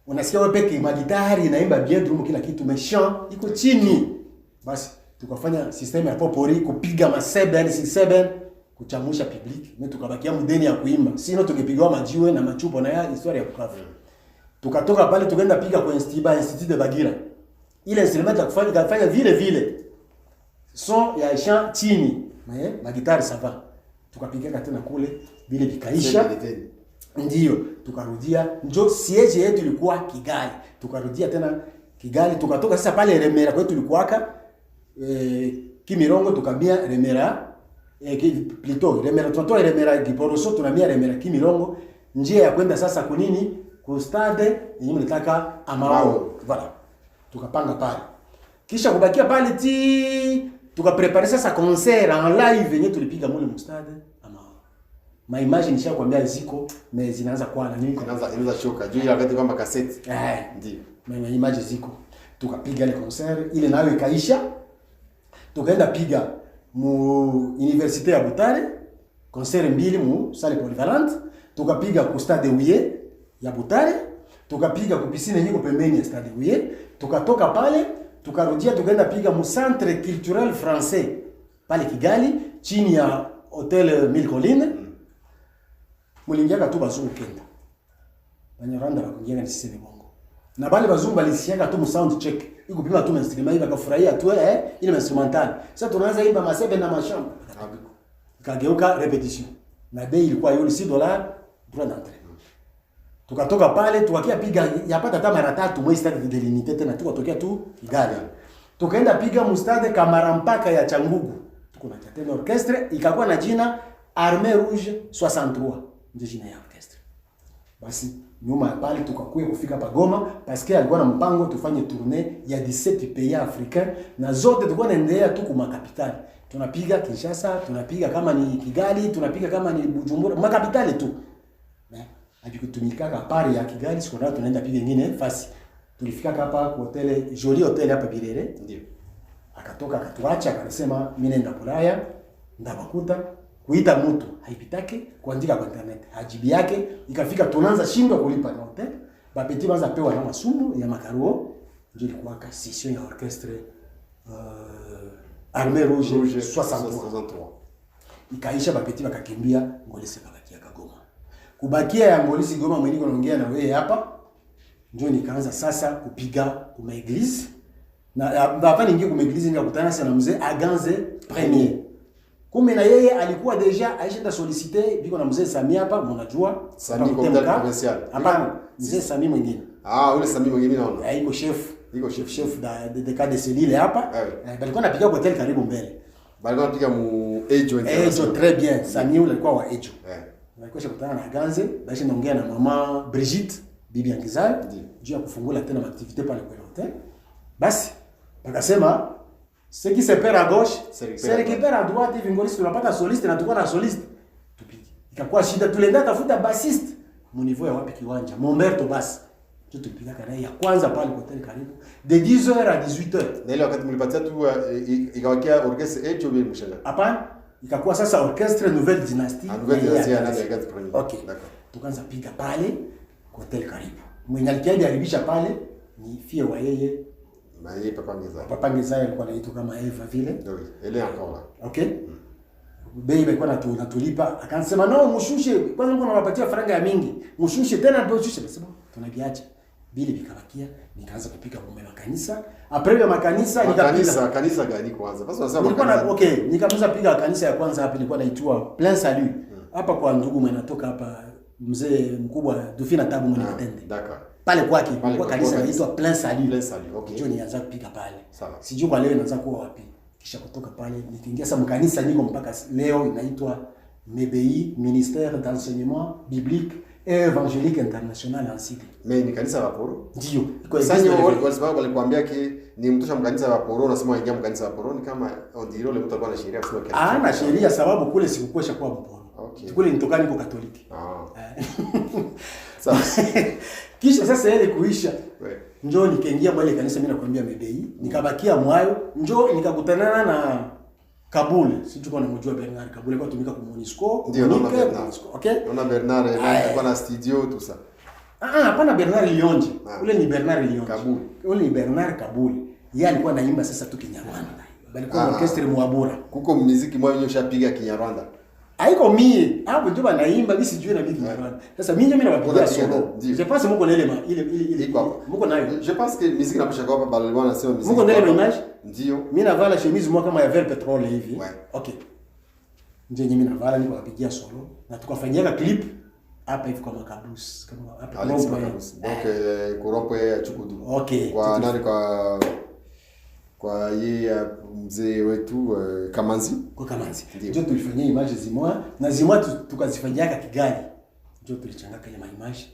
[SPEAKER 6] Unasikia wewe peke magitari inaimba bien drum kila kitu méchant iko chini. Basi tukafanya system ya popori kupiga ma 7 6 kuchamusha public. Mimi tukabakia mdeni ya kuimba. Sino tungepiga majiwe na machupo na ya historia ya Bukavu. Tukatoka pale tukaenda piga kwa Institut de Bagira. Ile instrument ya kufanya vile son ya chant chini. Magitari sava. Tukapiga tena kule vile vikaisha. Ndio tukarudia, ndio siege yetu ilikuwa Kigali. Tukarudia tena Kigali, tukatoka sasa pale Remera kwetu tulikuwaka Kimirongo tukamia Remera plutôt Remera tunatoa Remera Kiporoso tunamia Remera Kimirongo, njia ya kwenda sasa kunini ku stade yenyewe nitaka Amao. Voilà. Tukapanga pale. Kisha kubakia pale tukaprepare sasa concert en live yenyewe tulipiga mule mu stade Amao. Ma image nishakwambia ziko mais zinaanza kuwa na nini?
[SPEAKER 5] Inaanza choka. Juu ya wakati kama cassette.
[SPEAKER 6] Ndio. Ma image ziko. Tukapiga ile concert ile nayo ikaisha. Tukaenda piga mu universite ya Butare concert mbili mu salle polyvalente. Tukapiga ku stade Uye ya Butare. Tukapiga ku piscine yenyewe pembeni ya stade Uye. Tukatoka pale tukarudia tukaenda piga mu centre culturel français pale Kigali chini ya hotel Mille Collines. Mulingiaka tu bazungu kenda. Banyaranda bakungianga sisi ni Mungu. Na bale bazungu balisiaka tu mu sound check. Iko pima tu instrument hivi akafurahia tu ile instrumental. Sasa tunaanza imba masebe na mashamba. Kageuka repetition. Na bei ilikuwa yule $6 droit d'entrée. Tukatoka pale tukakia piga yapata hata mara 3 mwezi stade de l'unité tena tukatokea tu Kigali. Tukaenda piga mu stade Kamarampaka ya Changugu. Tuko na tena orchestre ikakuwa na jina Armée Rouge 63. Ndio jina ya orchestre. Basi nyuma ya pale tukakuja kufika pa Goma parce que alikuwa na mpango tufanye tournée ya 17 pays africains na zote tulikuwa naendelea tu kuma capitale. Tunapiga Kinshasa, tunapiga kama ni Kigali, tunapiga kama ni Bujumbura, makapitali tu. Abikutumika pari ya Kigali siku ndio tunaenda piga nyingine fasi. Tulifika hapa kwa hotel Jolie Hotel hapa Birere.
[SPEAKER 5] Ndio.
[SPEAKER 6] Akatoka akatuacha akasema mimi naenda Bulaya ndabakuta kuita mtu haipitake kuandika kwa internet. Hajibi yake ikafika tunaanza shindwa kulipa na hotel. Bapeti baza pewa na masumu ya makaruo ndio ilikuwa session ya orchestre Armée Rouge 63. Ikaisha bapeti bakakimbia Ngolisi bakakia Kagoma. Kubakia ya Ngolisi Goma mwenyewe naongea na wewe hapa. Ndio nikaanza sasa kupiga kuma eglise. Na hapa ningi kuma eglise nikakutana sana mzee Aganze Premier. Kumbe na yeye alikuwa deja aishaenda solliciter biko na mzee Sami hapa mnajua
[SPEAKER 5] Sami communal provincial.
[SPEAKER 6] Hapana, mzee Sami mwingine.
[SPEAKER 5] Ule Sami mwingine naona.
[SPEAKER 6] Iko chef de cas de cellule hapa. Balikuwa napiga kwa hotel karibu mbele.
[SPEAKER 5] Balikuwa napiga mu Ejo
[SPEAKER 6] Ejo très bien. Sami ule alikuwa wa Ejo. Walikuwa shakutana na Ganze, basi naongea na mama Brigitte, bibi ya Kizayo, juu ya kufungula tena activité pale kwa hotel. Basi bakasema ce qui se perd à gauche, se récupère à droite. Hivi Ngolisi tunapata soliste na tuko na soliste. Tupige. Ikakuwa shida tulienda tafuta bassiste. Mu niveau ya wapi kiwanja? Momberto basi. Tupiga kana ya kwanza pale kwa hotel karibu de 10h à 18h.
[SPEAKER 5] Na ile wakati mlipatia tu ikawakia orchestre Ejo bila mshanga.
[SPEAKER 6] Hapana, ikakuwa sasa orchestre Nouvelle Dynastie.
[SPEAKER 5] Nouvelle Dynastie na Aganze Premier.
[SPEAKER 6] Okay. Tukaanza piga pale kwa hotel karibu. Mwenye alikiaje alibisha pale ni fie wa yeye.
[SPEAKER 5] Na yeye Papa Ngeza.
[SPEAKER 6] Papa Ngeza alikuwa anaitwa kama Eva vile.
[SPEAKER 5] Ndio, elle est encore là.
[SPEAKER 6] Okay. Bei ilikuwa natulipa, akasema no mshushe, kwanza mbona unawapatia faranga ya mingi? Mshushe tena ndio mshushe. Nasema tunabiacha. Bili bikabakia, nikaanza kupika bomba la kanisa. Après ya makanisa nikapiga.
[SPEAKER 5] Kanisa gani kwanza? Basi unasema
[SPEAKER 6] nilikuwa na okay, nikaanza piga kanisa ya kwanza hapa ilikuwa inaitwa Plein Salut. Hapa kwa ndugu mwanatoka hapa mzee mkubwa Dufina Tabu mwanatende.
[SPEAKER 5] D'accord.
[SPEAKER 6] Pale kwake kwa kanisa inaitwa Plein Salut.
[SPEAKER 5] Plein Salut. Okay.
[SPEAKER 6] Ndio nianza kupiga pale.
[SPEAKER 5] Sawa.
[SPEAKER 6] Sijui kwa leo inaanza kuwa wapi. Kisha kutoka pale nikiingia sasa mkanisa niko mpaka leo inaitwa MEBI, Ministère d'Enseignement Biblique et Évangélique International en Sidi.
[SPEAKER 5] Mais ni kanisa la Poro?
[SPEAKER 6] Ndio.
[SPEAKER 5] Sasa wale sababu walikwambia ni mtosha mkanisa la Poro, unasema ingia mkanisa la Poro ni kama ondiro ile mtu alikuwa na sheria kusema
[SPEAKER 6] kile. Na sheria sababu kule sikukwesha kwa Mporo. Okay. Kule nitoka niko Katoliki. Sasa kisha sasa ile kuisha. Njoo nikaingia mwele kanisa mimi nakwambia MEBI, nikabakia mwayo, njoo nikakutanana na Kabule. Sijui kama unamjua Bernard Kabule kwa tumika kwa Monisco.
[SPEAKER 5] Ndio naona Bernard.
[SPEAKER 6] Okay?
[SPEAKER 5] Naona Bernard alikuwa na studio tu sasa.
[SPEAKER 6] Hapana Bernard Lionje. Ule ni Bernard Lionje.
[SPEAKER 5] Kabule.
[SPEAKER 6] Ule ni Bernard Kabule. Yeye alikuwa anaimba sasa tu Kinyarwanda. Balikuwa orchestre Mwabura.
[SPEAKER 5] Kuko muziki mwa wenyewe ushapiga Kinyarwanda.
[SPEAKER 6] Haiko mie, hapo ndio banaimba mimi sijui na mimi Kinyarwanda. Sasa mimi nawapigia solo. Je pense mko na ile mko nayo.
[SPEAKER 5] Je pense que musique inaposha kwa hapa balikuwa nasema musique.
[SPEAKER 6] Mko na ile image?
[SPEAKER 5] Ndio.
[SPEAKER 6] Mimi navala chemise moja kama ya vert petrol hivi. Okay. Ndio mimi navala niko napigia solo na tukafanyia clip hapa hivi kwa Makabus kama hapa
[SPEAKER 5] Makabus. Donc Kurompo ya Chukudu.
[SPEAKER 6] Okay.
[SPEAKER 5] Kwa nani kwa yeye mzee wetu Kamanzi.
[SPEAKER 6] Kwa Kamanzi. Ndio tulifanyia image zimoa na zimoa tukazifanyia Kigali. Ndio tulichangaka ile image.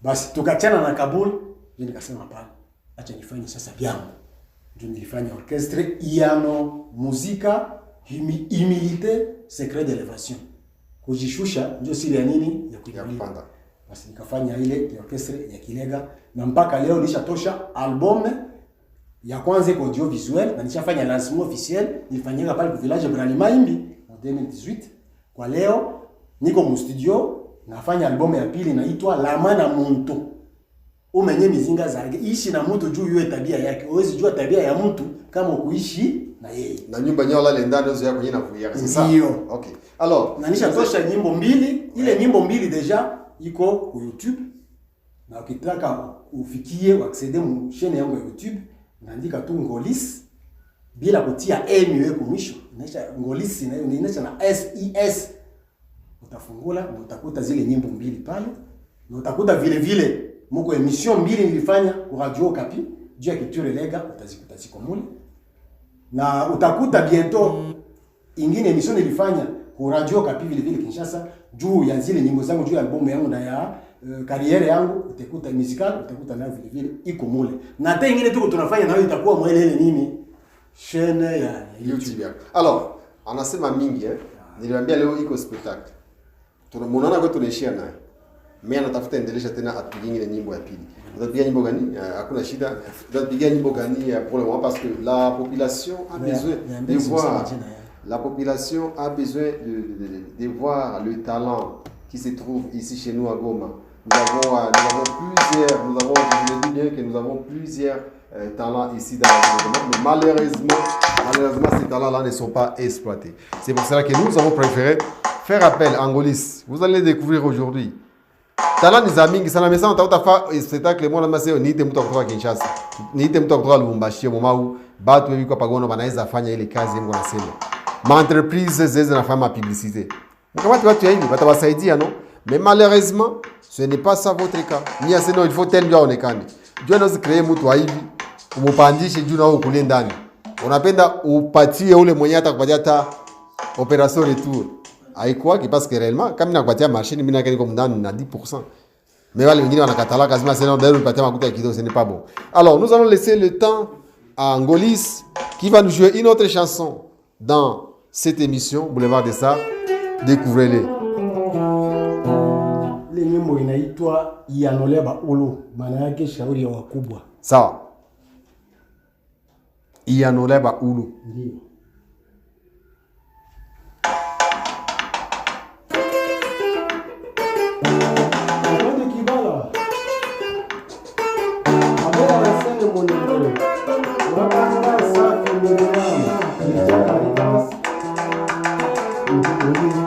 [SPEAKER 6] Basi tukachana na Kabul, ndio nikasema hapana. Acha nifanye sasa vyangu. Ndio nilifanya orchestre Iano Muzika Humilité Secret d'Elevation. Kujishusha ndio siri ya nini ya kupanda. Basi nikafanya ile orchestre ya Kilega na mpaka leo nishatosha album ya kwanza iko audiovisuel na nishafanya lancement officiel nilifanyika pale kwa village Brani Maimbi en 2018. Kwa leo niko mu studio nafanya album ya pili inaitwa Lama na Muntu. Umenye mizinga zake ishi na mtu juu yue tabia yake. Uwezi jua tabia ya mtu kama kuishi na yeye.
[SPEAKER 5] Na nyumba nyola le ndani ndio yako yena kuia sasa.
[SPEAKER 6] Ndio.
[SPEAKER 5] Okay. Alors,
[SPEAKER 6] na nishatosha nyimbo mbili, ile nyimbo mbili deja iko kwa YouTube. Na ukitaka ufikie uacceder mu chaîne yangu ya YouTube, naandika tu Ngolisi bila kutia M wewe mwisho. Inaisha Ngolisi na hiyo inaisha na SES. Utafungula na utakuta zile nyimbo mbili pale. Na utakuta vile vile mko emission mbili nilifanya kwa Radio Okapi juu ya culture lega utazikuta ziko mule. Na utakuta bientôt ingine emission nilifanya kwa Radio Okapi vile vile Kinshasa juu ya zile nyimbo zangu juu ya album yangu na ya kariere yangu utakuta musical utakuta nayo vile vile iko mule. Na hata ingine tuko tunafanya nayo itakuwa mwele ile nini chaîne ya YouTube
[SPEAKER 5] yako. Alors, anasema mingi niliwaambia leo iko spectacle. Tunamuona kwa tunaishia naye. mimi anatafuta endelesha tena atupigie ile nyimbo ya pili. Utapiga nyimbo gani? Hakuna shida. Utapiga nyimbo gani pour le moment parce que la population a besoin de voir. La population a besoin de voir le talent qui se trouve ici chez nous à Goma. Nous avons plusieurs talents ici dans la Goma, mais malheureusement ces talents-là ne sont pas exploités. C'est pour cela que nous avons préféré faire appel à Angolis. Vous allez découvrir aujourd'hui. Talent des amis qui sont la maison, tu as fait un spectacle, moi, je ni te mtu kutoka Kinshasa, ni te mtu kutoka Lubumbashi, au moment où batu wewe kwa pagono banaweza fanya ile kazi yangu nasema. Ma entreprise zeze na fanya publicité. Kama watu hivi watawasaidia no? Mais malheureusement, ce n'est pas ça votre cas. Ni aseno il faut tel bien onekane. Dieu anaweza créer mtu wa hivi, umpandishe juu na wewe kule ndani. Unapenda upatie ule mwenye hata kupatia hata opération retour. Haikuwa parce que réellement kama nakupatia machine mimi nako niko ndani na 10%. Mais wale wengine wanakatala kazima sasa ndio unapatia makuta kidogo, ce n'est pas bon. Alors, nous allons laisser le temps à Angolis qui va nous jouer une autre chanson dans cette émission Boulevard des Stars. Découvrez-les.
[SPEAKER 6] Ile nyimbo inaitwa Iyanoleba Ulu, maana yake shauri ya wakubwa.
[SPEAKER 5] Sawa. Iyanoleba Ulu.
[SPEAKER 6] Ndio. Thank you.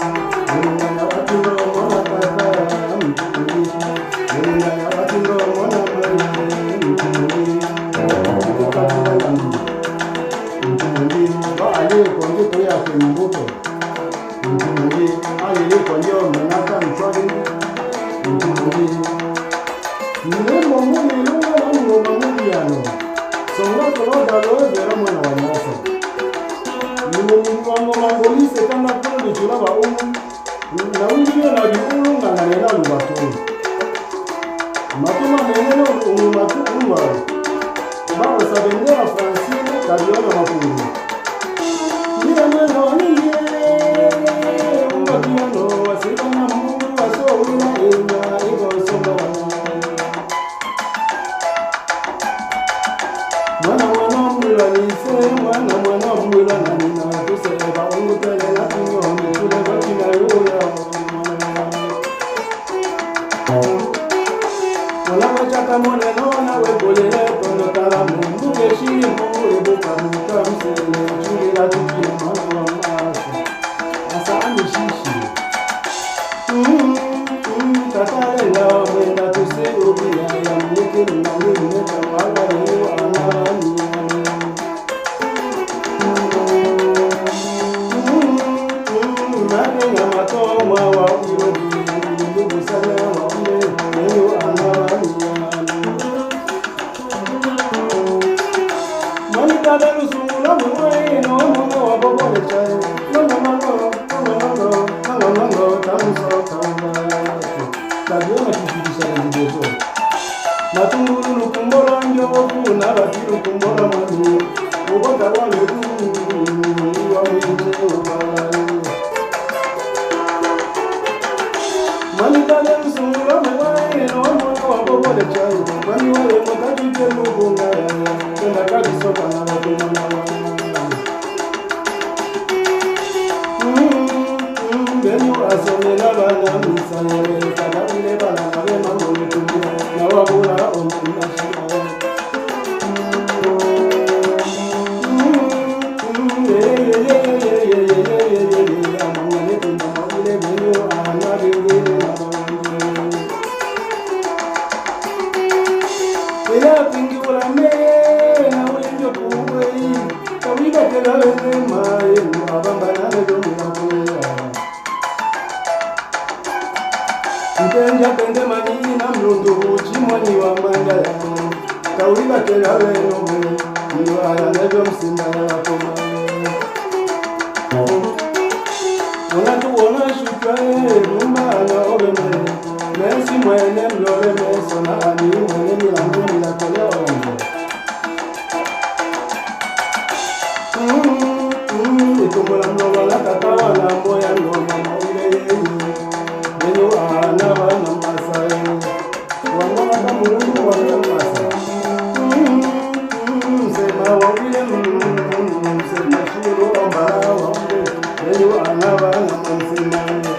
[SPEAKER 6] Chiro ombala wambe Nenyu anaba na mansimane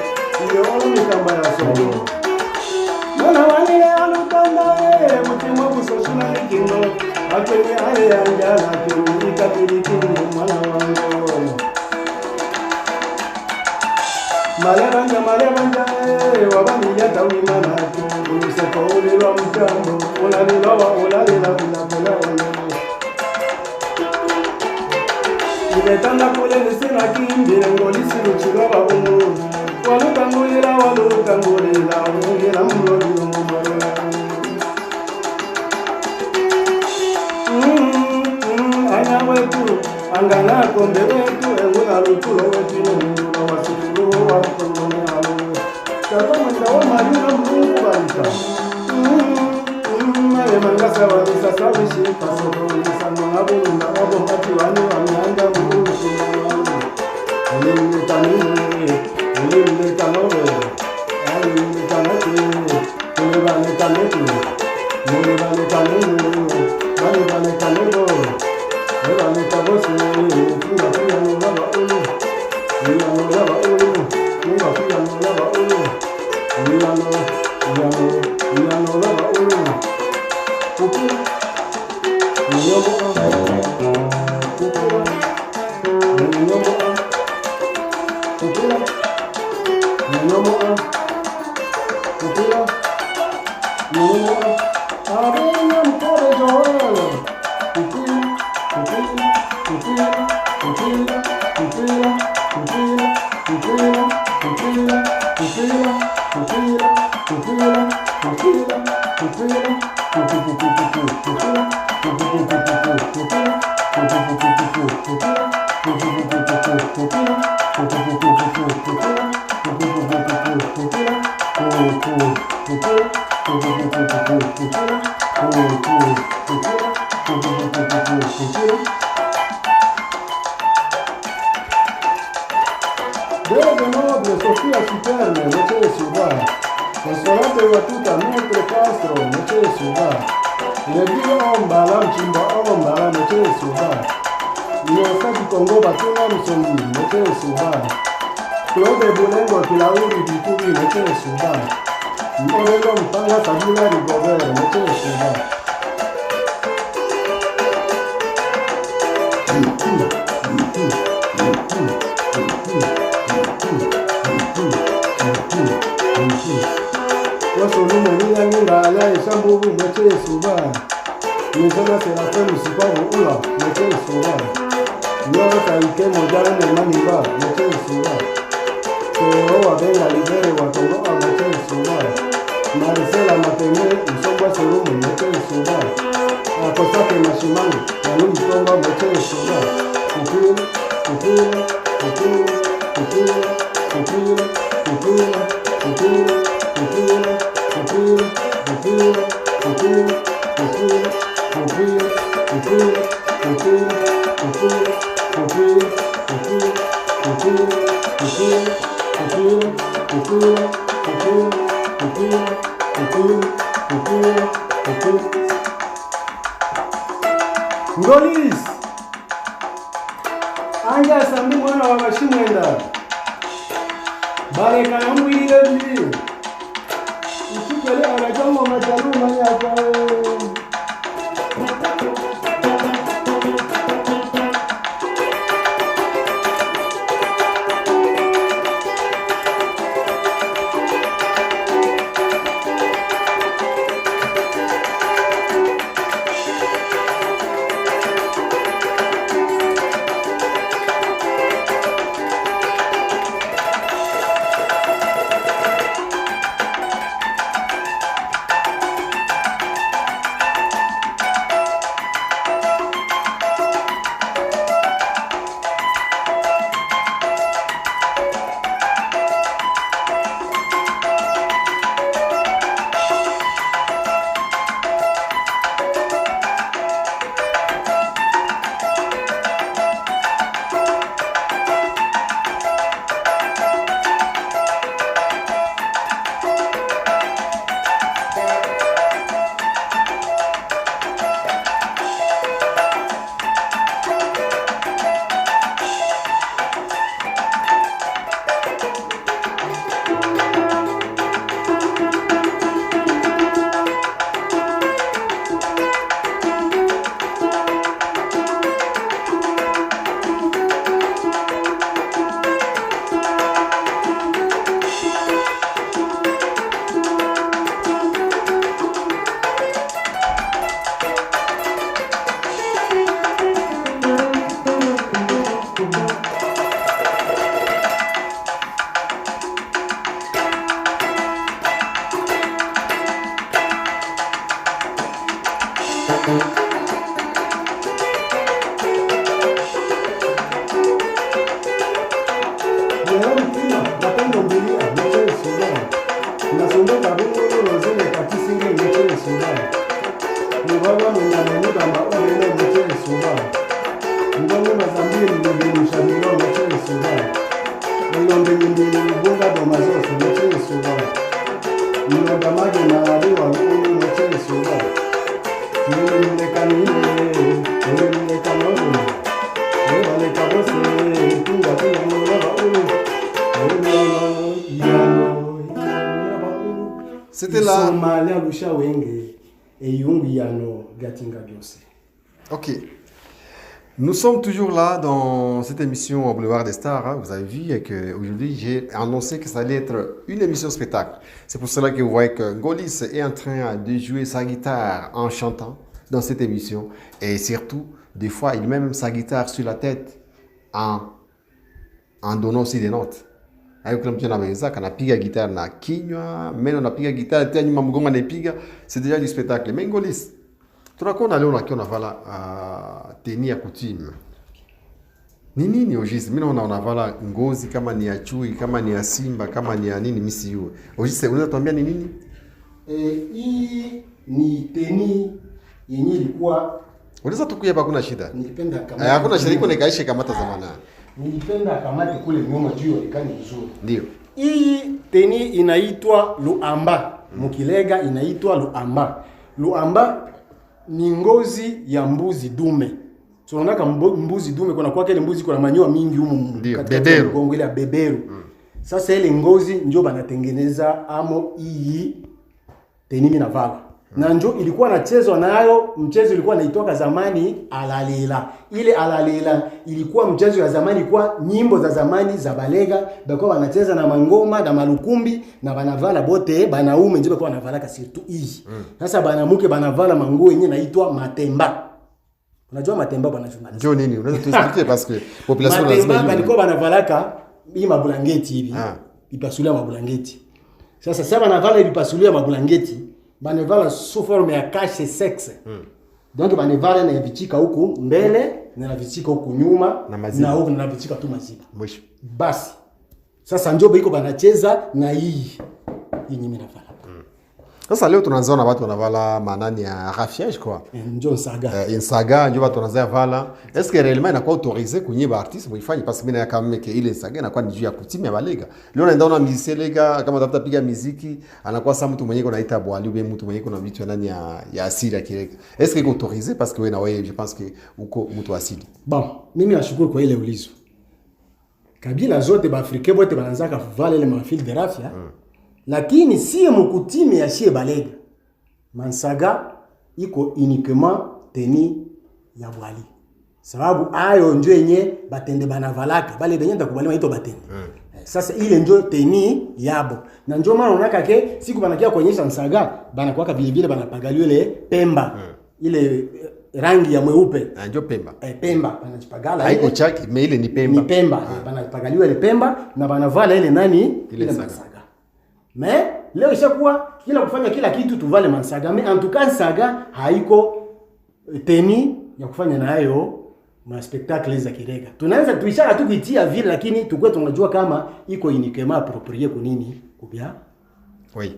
[SPEAKER 6] Iyo mikamba ya sobo Mwana wanile alutanda Mutima busoshuna nikino Akwenye ale anjala Kwenye ikapirikini mwana wango Malebanja Wabani yata wimana Uluseko ulilwa mtambo Ulalilawa ulalila Ulapela Imetanda kule nisina kimbire ngolisi luchiloba umu Walutangulila Umungila mlodilo mumalola Anya wetu Angana kombe wetu Enguna lutulo wetu Nungula wasukulu Wakongone halu Kata mwenda wa marina mlungu balita Mane mangasa wanisa sabishi Kasoro nisa mungabulunda Wabo hati wani wanyanga mlungu Ulimleta nini Ulimleta nobe Ulimleta neti Ulibaleta neti Ulibaleta nini Ulibaleta nebo Ulibaleta bosi Funga kuya nulaba ulu Uya nulaba ulu Funga kuya nulaba ulu Uya nulaba ulu Kukula Nyomo Kukula Nyomo Kukula Nyomo Kukula Nyomo Abenya mpore joel Kukula Kukula Kukula Kukula Kukula Kukula Kukula Kukula Kukula Kukula Kukula Kukula Deve noble Sofia Superna, noche de ciudad. Consolante Batuta, Maître Castro, noche de ciudad. Levido Ombala, Mchimba Ombala, noche de ciudad. Universidad Congo Batuna Msongi, noche de ciudad. Claude Bulengo, Kilauri, Bitubi, noche de ciudad. Morelo Mpanga, Sabina, Rigobert, noche de ciudad. Wasolumo niya nginga ya isambubu meche suba. Nisema serafe musipavu ula meche suba. Nyoro kaike mojane manimba meche suba. Teo wabenga libere watongo a meche suba. Marcela mateme msongwa serumu meche suba. Akosake mashimangu nanu msongwa meche suba. Kukila, kukila, kukila, kukila, kukila, kukila, kukila. Ngolis anja sambi mwana wa mashimwenda bare kana mwile mbi Ukikele anajongo majaluma yako milonde ngindini bunga domazoso mchini suba milonda mage na riwa ngulu mchini suba milekani milekanogo milekabose tunga tunga
[SPEAKER 5] C'était là.
[SPEAKER 6] Somalia lusha wenge et yungu yano gatinga byose.
[SPEAKER 5] Ok. Nous sommes toujours là dans cette émission au Boulevard des Stars. Hein. Vous avez vu qu'aujourd'hui, j'ai annoncé que ça allait être une émission spectacle. C'est pour cela que vous voyez que Ngolis est en train de jouer sa guitare en chantant dans cette émission. Et surtout, des fois, il met même sa guitare sur la tête en donnant aussi des notes. Anapiga guitare na kinywa, meno anapiga guitare tena nyuma mgongo anapiga, c'est déjà du spectacle. Mais Ngolis, tunakuona leo unakiona vala teni ya coutume. Ni nini ojisi? Mimi naona unavala ngozi kama ni ya chui, kama ni ya simba, kama ni ya nini misi yue. Ojisi unaweza tuambia ni nini?
[SPEAKER 6] Hii ni teni yenye ilikuwa
[SPEAKER 5] Unaweza tukuye hapa kuna shida.
[SPEAKER 6] nilipenda kama
[SPEAKER 5] Hakuna shida iko nikaishe kama zamani.
[SPEAKER 6] Nilipenda kamati kule nyuma juu ikani vizuri.
[SPEAKER 5] Ndio.
[SPEAKER 6] Hii teni inaitwa luamba. Mukilega inaitwa luamba. Luamba ni ngozi ya mbuzi dume. Tunaona kama mbuzi dume kuna kwa ile mbuzi kuna manyoya mingi humu
[SPEAKER 5] beberu.
[SPEAKER 6] Mgongo ile beberu. Sasa ile ngozi ndio banatengeneza amo hii teni mimi navala. Na njo ilikuwa nachezwa nayo, mchezo ilikuwa naitoka zamani alalela. Ile alalela ilikuwa mchezo ya zamani, ilikuwa nyimbo za zamani za balega, bako wanacheza na mangoma na malukumbi na banavala bote, banaume ndio bako wanavala kasirtu hii. Sasa banamuke banavala manguo yenyewe inaitwa matemba. Unajua matemba bwana journalist?
[SPEAKER 5] Ndio nini? Unaweza tuexpliquer parce que population lazima.
[SPEAKER 6] Matemba balikuwa banavalaka hii mabulangeti hivi. Ipasulia mabulangeti. Sasa sasa banavala ipasulia mabulangeti. Banevala sous forme ya cache sexe. Donc banevala na vichika huku mbele na vichika huku nyuma na huku na vichika tu maziba.
[SPEAKER 5] Mwisho.
[SPEAKER 6] Basi. Sasa ndio biko banacheza na hii nyingine navala.
[SPEAKER 5] Sasa leo tunaanza na watu wanavala manani ya rafiage quoi.
[SPEAKER 6] Ndio saga.
[SPEAKER 5] Saga ndio watu wanaanza vala. Est-ce que réellement inakuwa autorisé kunye ba artiste muifanye parce que mimi na kama que ile saga inakuwa ni juu ya kutimia balega. Leo naenda na musicien lega kama tafuta piga muziki anakuwa sa mtu mwenyewe anaita bwali ou bien mtu mwenyewe kuna vitu ndani ya asili ya kireka. Est-ce que iko autorisé parce que wewe na wewe je pense que uko mtu asili.
[SPEAKER 6] Bon, mimi nashukuru kwa ile ulizo. Kabila zote ba Afrika wote wanaanza kuvala ile mafil de rafia. Lakini siye mukutimi ya shie balega. Mansaga iko uniquement teni ya bwali. Sababu ayo njo yenye batende banavalaka. Bale benye ndakubaliwa ito batende. Sasa ile njo teni yabo. Na njo maana unaka ke siku banakia kuonyesha Nsaga banakuwaka vile vile banapagaliwa ile pemba. Ile rangi ya mweupe.
[SPEAKER 5] Njo pemba.
[SPEAKER 6] Pemba banachipagala.
[SPEAKER 5] Haiko chaki mais ile ni pemba.
[SPEAKER 6] Ni pemba. Banapagaliwa ile pemba na banavala ile nani? Ile Nsaga. Mais leo ishakuwa kila kufanya kila kitu tuvale mansaga. Mais en tout cas saga haiko teni ya kufanya nayo ma spectacle za kirega. Tunaanza tuishaka tu kuitia vile lakini tukue tunajua kama iko uniquement approprié kwa nini kubia.
[SPEAKER 5] Oui.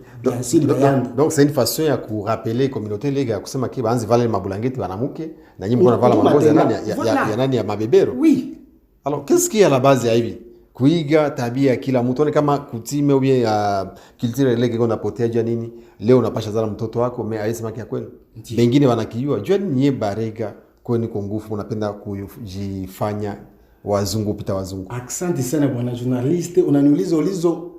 [SPEAKER 5] Donc c'est une façon ya ku rappeler communauté lega kusema kiba anzi vale mabulangeti banamuke na nyinyi mko vala mangozi ya nani ya mabebero.
[SPEAKER 6] Oui.
[SPEAKER 5] Alors qu'est-ce qui est à la base ya hivi? Kuiga tabia kila mtu one kama kutime au bien culture lege kuna potea nini leo unapasha zala mtoto wako mais aisema kia kweli wengine wanakijua jua nyie barega kwani kwa nguvu unapenda kujifanya wazungu pita wazungu.
[SPEAKER 6] Asante sana bwana journaliste, unaniuliza ulizo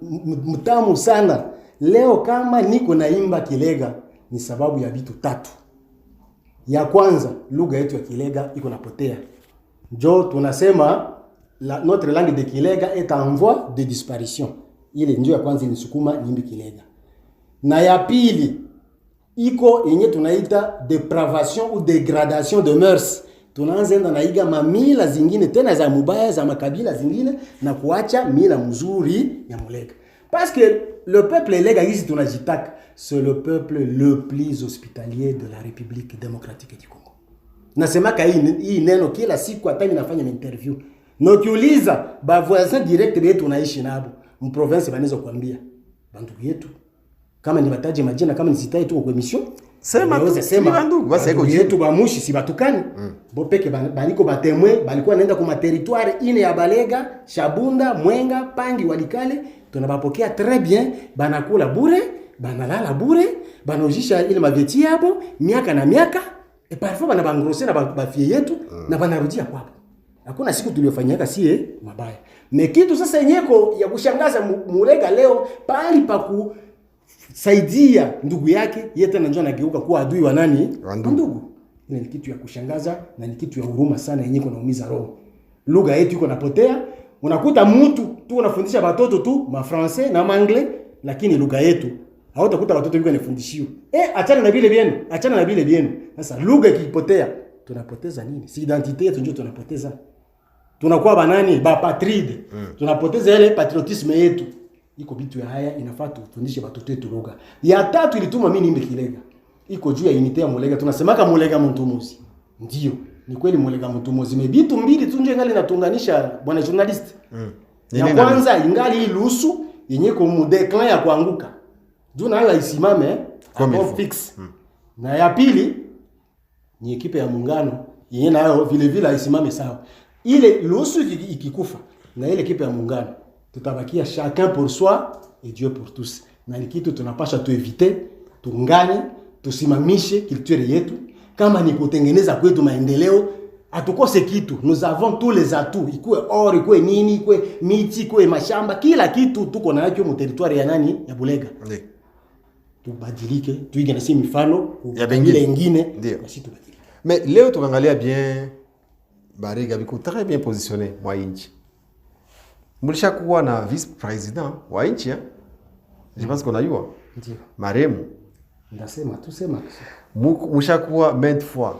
[SPEAKER 6] mtamu sana. Leo kama niko naimba Kilega ni sababu ya vitu tatu. Ya kwanza, lugha yetu ya Kilega iko napotea. Jo tunasema notre langue de Kilega est en voie de disparition. Ile ndio ya kwanza inisukuma niimbe Kilega. Na ya pili iko yenye tunaita depravation ou dégradation de mœurs. Tunaanza enda naiga mamila zingine tena za mubaya za makabila zingine na kuacha mila mzuri ya Mulega. Parce que le peuple Lega ici tunajitaka, c'est le peuple le plus hospitalier de la République démocratique du Congo. Nasemaka hii neno kila siku hata mimi nafanya interview. Nokiuliza ba voisin direct yetu tunaishi nabo, mprovince banaweza kuambia bantu yetu. Kama ni bataje majina kama nisitaje tu kwa emission,
[SPEAKER 5] Sema tu,
[SPEAKER 6] sema
[SPEAKER 5] bandugu basi iko
[SPEAKER 6] yetu bamushi si batukani. Bo peke baliko batemwe, balikuwa naenda kuma territoire ine ya Balega, Shabunda, Mwenga, Pangi, Walikale, tunabapokea très bien, banakula bure, banalala bure, banojisha ile mavieti yabo, miaka na miaka, et parfois banabangrosser na bafie yetu na banarudia kwapo. Hakuna siku tuliyofanyaka sie mabaya. Me kitu sasa yenyeko ya kushangaza Mulega leo pali paku saidia ndugu yake yete na njoo anageuka kuwa adui wa nani? Wa ndugu. Ni kitu ya kushangaza na ni kitu ya huruma sana yenyeko naumiza roho. Lugha yetu iko napotea. Unakuta mtu tu unafundisha watoto tu ma français na anglais lakini lugha yetu hautakuta watoto wiko wanafundishiwa. Achana na vile vyenu, achana na vile vyenu. Sasa lugha ikipotea tunapoteza nini? Si identite yetu ndio tunapoteza. Tunakuwa banani? Ba patride. Tunapoteza ile patriotisme yetu. Iko vitu ya haya inafaa tufundishe watoto wetu lugha. Ya tatu ilituma mimi niimbe Kilega. Iko juu ya unité ya Mulega. Tunasemaka Mulega Mutumuzi. Ndio. Ni kweli Mulega Mutumuzi. Mebitu mbili tu ndio ngali natunganisha bwana journalist. Ya kwanza ingali ilusu yenye ko mu déclin ya kuanguka. Juu nayo isimame comme fix. Na ya pili ni ekipe ya muungano yenye nayo vile vile isimame sawa. Ile lusu ikikufa na ile ekipe ya muungano tutabakia chacun pour soi et Dieu pour tous. Na ni kitu tunapasha tuevite, tuungane, tusimamishe culture yetu. Kama ni kutengeneza kwetu maendeleo, atukose kitu. Nous avons tous les atouts. Ikue or, ikue nini, ikue miti, ikue mashamba, kila kitu tuko na yake mu territoire ya nani? Ya Bulega. Ndiyo. Tubadilike, tuige na si mifano ya bengine ingine.
[SPEAKER 5] Ndiyo. Na si tubadilike. Mais leo tukangalia bien Barega biko très bien positionné mwa inchi. Mulisha kuwa na vice-président wa inchi ya? Je pense qu'on a eu.
[SPEAKER 6] Ndiyo.
[SPEAKER 5] Maremu.
[SPEAKER 6] Ndasema, tusema.
[SPEAKER 5] Musha kuwa maintes fois.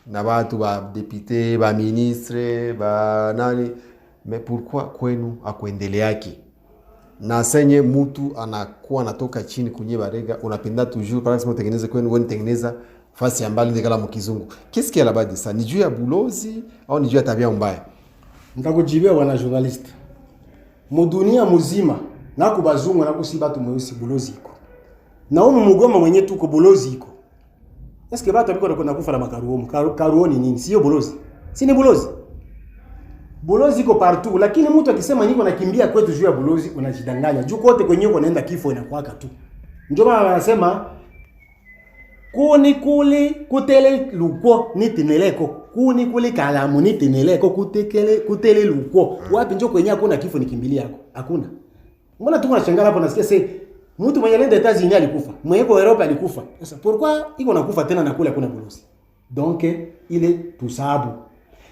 [SPEAKER 5] Na watu ba député, ba ministre, ba nani. Mais pourquoi kwenu akuendeleaki? Na senye mtu anakuwa anatoka chini kunye Barega, unapenda toujours par exemple tengeneze kwenu wewe tengeneza fasi ya mbali ndekala mkizungu. Qu'est-ce qu'il y a là-bas de ça? Ni juu ya bulozi au ni juu ya tabia mbaya?
[SPEAKER 6] Ndakujibia wana journalist. Mudunia muzima na kubazungu na kusibatu mweusi bulozi iko. Na umu mugoma mwenye tuko bulozi iko. Eske batu biko na kufa na makaruomu. Karuoni nini? Sio bulozi. Si ni bulozi. Bulozi iko partout, lakini mtu akisema niko nakimbia kwetu juu ya bulozi unajidanganya. Juu kote kwenye uko naenda kifo inakuwaka tu. Ndio maana wanasema kuni kuli kutele luko nitineleko. Kuni kuli kalamu nitineleko kutele luko. Wapi njoo kwenye hakuna kifo nikimbilia yako? Hakuna. Mbona tuko nashangaa hapo nasikia sasa mtu mwenye lenda Etats-Unis alikufa. Mwenye kwa Europe alikufa. Sasa pourquoi iko nakufa tena na kule hakuna bulozi? Donc ile tusabu.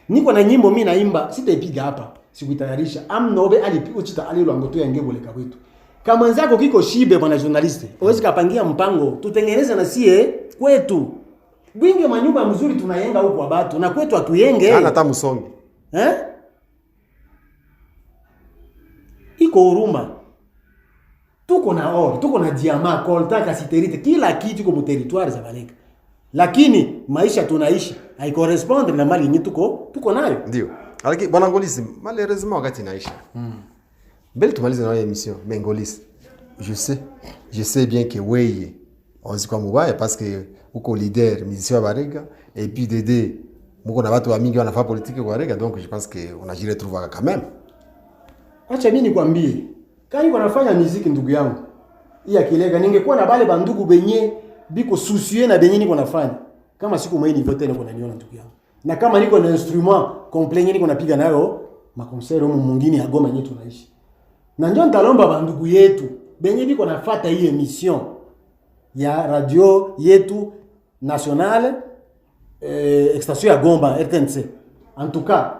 [SPEAKER 6] Niko na nyimbo mimi naimba sitaipiga hapa. Sikuitayarisha. Amnobe alipiga alilo ngoto ya ngebole kwetu. Kama wenzako kiko shibe bwana journalist. Uwezi kapangia mpango tutengeneze na sie kwetu. Wingi manyumba mzuri tunayenga huko kwa batu na kwetu atuyenge.
[SPEAKER 5] Ana hata msongi.
[SPEAKER 6] Iko huruma. Tuko na or, tuko na diamant, coltan, kasiterite, kila kitu kwa territoire za Balega. Lakini maisha tunaishi haikorespond na mali yenye tuko nayo.
[SPEAKER 5] Ndio. Lakini bwana Ngolisi, malheureusement wakati naisha. Belle tumalize na émission, mais Ngolisi, je sais bien que weye on se comme ouais parce que uko leader musicien wa Barega et puis Dede mko na watu wa mingi wanafanya politique kwa Barega, donc je pense que on a jiré trouver quand même.
[SPEAKER 6] Acha mimi nikwambie, kani wanafanya muziki ndugu yangu. Hii ya Kilega ningekuwa na bale bandugu benye biko soucieux na benye niko nafanya. Kama siku mwe ni vote niko naniona ndugu yangu. Na kama niko na instrument complet niko napiga nayo makonsero mwingine ya Goma yetu tunaishi. Na ndio nitalomba bandugu yetu benye biko nafuata hii emission ya radio yetu nationale extension ya Gomba RTNC. En tout cas,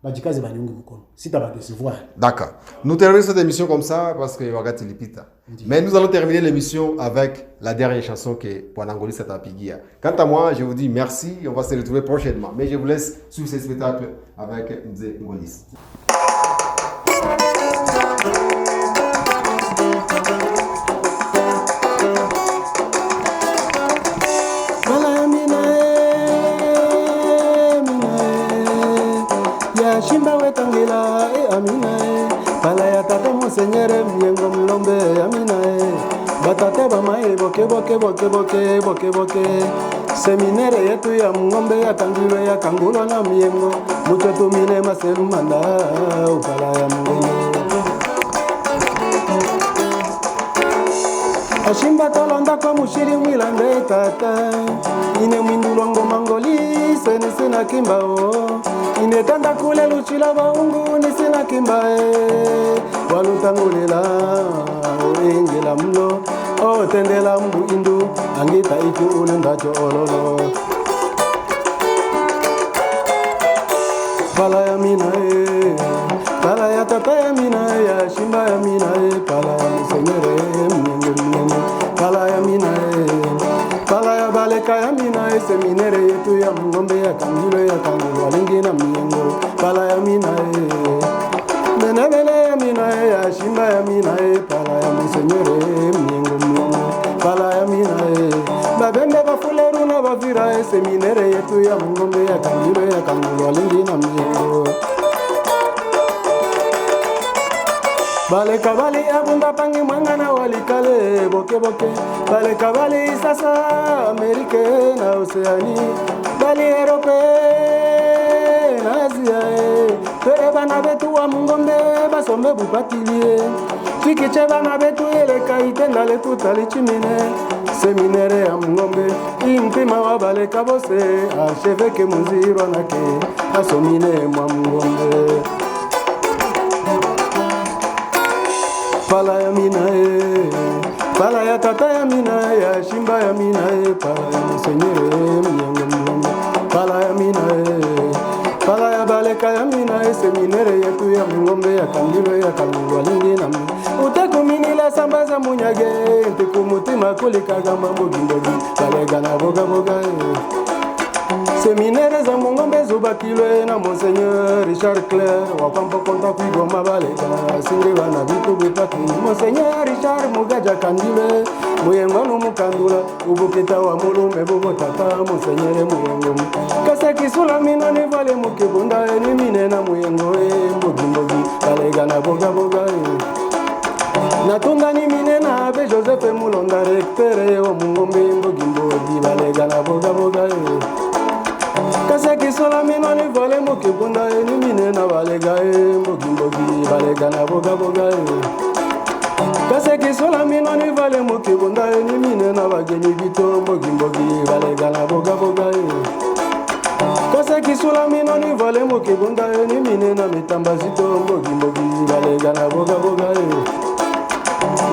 [SPEAKER 6] bajikaze baniunge mkono. Sita ba décevoir.
[SPEAKER 5] D'accord. Nous terminons cette émission comme ça parce que wakati lipita. Mais nous allons terminer l'émission avec la dernière chanson que Bwanangoli s'atapigia. Quant à moi, je vous dis merci, on va se retrouver prochainement. Mais je vous laisse suivre ce spectacle avec Mzee Ngolis.
[SPEAKER 6] Shimba wetangila amina pala ya tata Monseigneur miengo mlombe amina batate bamaye boke boke boke boke boke boke seminere yetu ya Mngombe ya Kangilwe ya Kangulo na Miengo mucho tumine maselu manda upala ya Mngombe ashimba tolonda kwa mushiri mwilande tata ine mwindulongo mangoli sena kimbao ine tanda kule luchila baungu nisina kimbae walutangulela oengela mlo otendela mbu indu angita iku ulundacho ololo pala ya mina pala ya tata ya mina ya shimba ya mina pala ya musenyere mnyengo pala ya mina pala ya baleka ya mina seminere yetu ya Mngombe ya Kangilwe ya Kangulo alingi na miengo pala ya mina menebele ya mina ya shimba ya mina pala ya musenyere mnyengo pala ya mina babembe bafuleru na bavira seminere yetu ya Mngombe ya Kangilwe ya Kangulo alingi na miengo bale kabali abunda pangi mwangana walikale boke boke bale kabali sasa Amerika na Oceani bali Europe na Asia tere bana betu wa Mngombe basombe bupatilie chikiche bana betu ele kaitenda le tutali chimine seminere ya Mngombe impima wa bale kabose acheveke muziro nake asomine mwa Mngombe pala ya mina pala ya tata ya mina ya shimba ya mina pala ya musenyere mnyengo pala ya mina pala ya baleka ya mina seminere yetu ya Mngombe ya Kangilwe ya Kangulo alingi na mi utakuminila sambaza munyage ntikumutima kulikaga mambo gindogi balega na boga boga seminere za Mngombe zubakilwe na Monseigneur Richard Claire wakampo konta kuigoma balega singe bana bitu bitatu Monseigneur Richard Mugaja Kandilwe muyengo numukandula ubukita wa mulume bubo tata Monseigneur muyengo kasa kisula mino ni vale mukibunda ni mine na muyengo mbogi mbogi balega na boga boga natunga ni mine na be Joseph Mulonda rectere wa Mngombe mbogi mbogi balega na boga boga kasa kisola mino ni vale mukibunda ni mine na balega mbogi mbogi balega na boga boga kasa kisola mino ni vale mukibunda ni mine na bageni bito mbogi mbogi balega na boga boga kasa kisola mino ni vale mukibunda ni mine na mitambazito mbogi mbogi balega na boga boga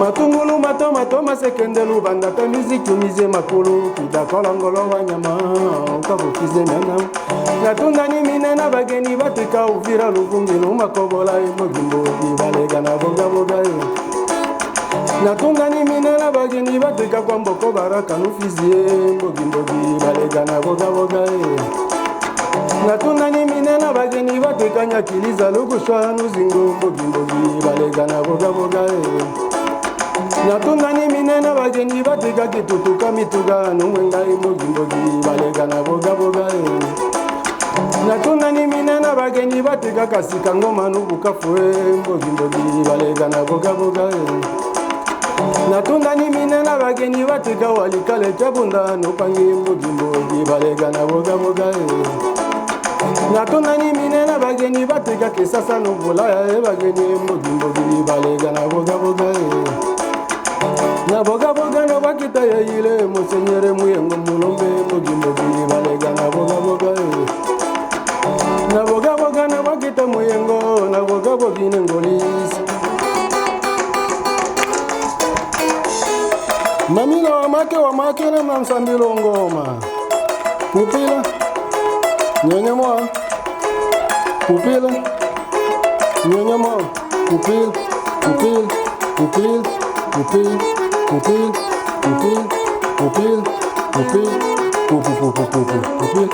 [SPEAKER 6] matungulu mato masekendelu bandata muziki mize makulu kidakola ngolo wanyama ukabukize mena natunda ni mine na bageni batika uvira luvungilo makobola imogimbogi balega na boga boga natunga ni mine na bageni batika kwa mboko baraka nufizie mbogimbogi balega na boga boga natunda ni mine na bageni batika nyakiliza lukushwa nuzingo mbogimbogi balega na boga boga natunda ni mine na bageni batika kitutuka mituga numwenga imogimbogi balega na boga boga natunda ni mine na bageni batika kasika ngoma nubukafue mbogimbogi balega na boga boga natunda ni mine na bageni batika walikale chabunda nupangi mbogimbogi balega na boga boga natunda ni mine na bageni batika kisasa nubulaya bageni mbogimbogi balega na boga boga na boga boga no bakita ya ile Monseigneur Muyengo Mulombe mbogimbogi balega na boga boga na boga boga na bakita Muyengo na boga bogi ngolisi mamila wa make na mamsambilo ngoma pupila nyonyamoa pupila nyonyamoa pupil pupil pupil pupil pupil pupil pupil pupil pupil pupil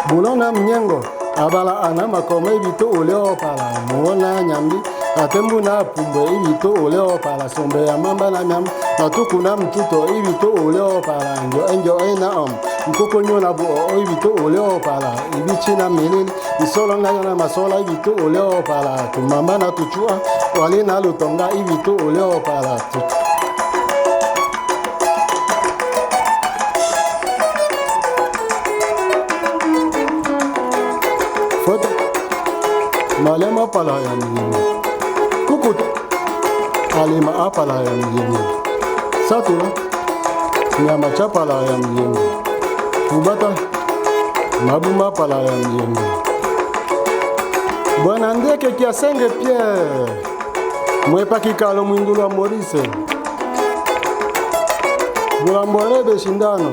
[SPEAKER 6] Bulona Mnyengo abala anama kome ibito ole opala mona nyambi atembu na pumbe ibito ole opala sombe ya mamba na nyam atuku na mtuto ibito ole opala enjo ena mkoko nyona bu ibito ole opala ibichi na melili isolo nganya na masola ibito ole opala tumamba na tuchua wali na lutonga ibito ole opala foto malema pala ya mlimi kukut alima apala ya mlimi satula nyama chapala ya mlimi kubata mabuma pala ya mlimi bwana ndeke kia senge Pierre mwepa kikalo mwingulu wa Morise bulamborebe shindano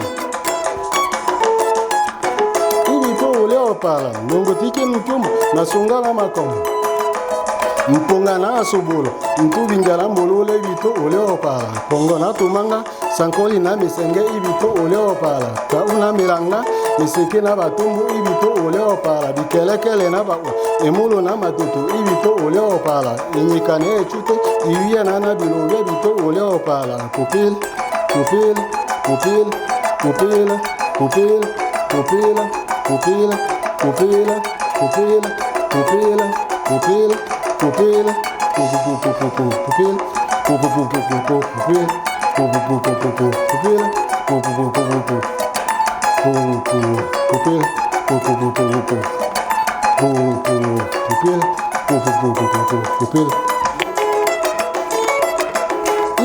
[SPEAKER 6] Leopala, nongotike mtumba na sungala makomo mpunga na asubulo mtubi njala mbulule ibito Leopala pongo na tumanga sankoli na misenge ibito Leopala kauna milanga miseke na batumbu ibito Leopala bikelekele na bawa emulo na matutu ibito Leopala inyikane echute iwiya na nabilowe ibito Leopala pupil pupil pupil pupil pupil pupil pupila, pupila, pupila, pupila, pupila, pupila, pupila,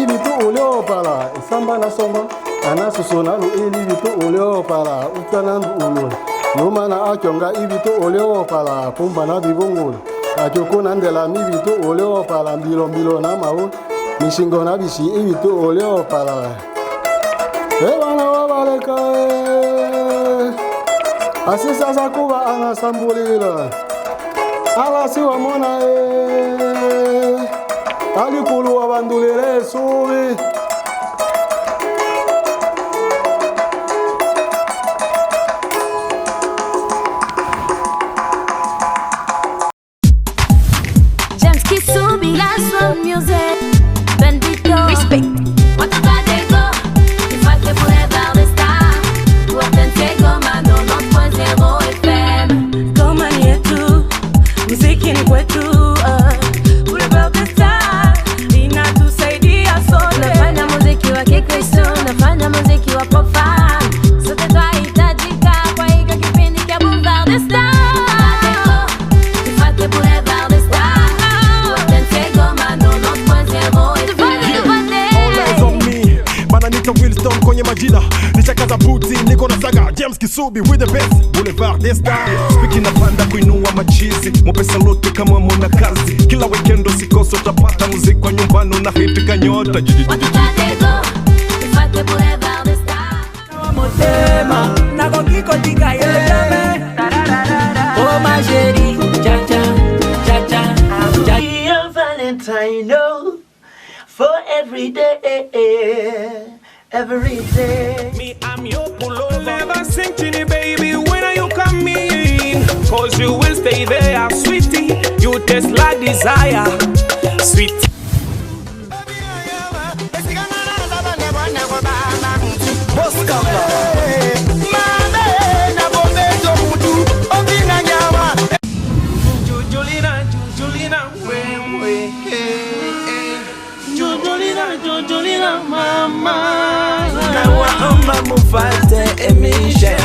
[SPEAKER 6] ibito Leopala, samba na songa, anasuso ili ibito Leopala, utanandu ulo. Numana akyonga ibito Leopala pumba na bibungulu akyoko na ndela mibito Leopala mbilo na mawu mishingo na bishi ibito Leopala ebana wabaleka asisa zakuba anasambulila alasi wa mona alikulu wabandulile subi
[SPEAKER 1] music, bendito, respect. What about they go? If I can forever the star, potente goma no 90.0 FM.
[SPEAKER 2] Goma ni yetu, muziki ni kwetu. Boulevard des Stars inatusaidia sote.
[SPEAKER 1] Nafanya muziki wa Kikristo, nafanya muziki wa profane. Sote twahitajika kwa hiki kipindi cha Boulevard des Stars. If I can forever the star, potente goma no 90.0 FM.
[SPEAKER 3] All eyes on me, bananita Wilston kwenye majina nishakaza buti, niko na saga James Kisubi with the best Boulevard des Stars. Speaking na panda kuinua machizi mopesa lote kama mwana kazi kila weekend usikoso utapata muziki kwa nyumbani na hit kanyota
[SPEAKER 2] na kokiko tika yele oh ma chérie cha cha cha cha cha your Valentine no for every day
[SPEAKER 4] Me, I'm your pullover. Never sink to the baby when you come in. Cause you will stay there, sweetie. You taste like desire, sweet.
[SPEAKER 2] Mama, mufate emishe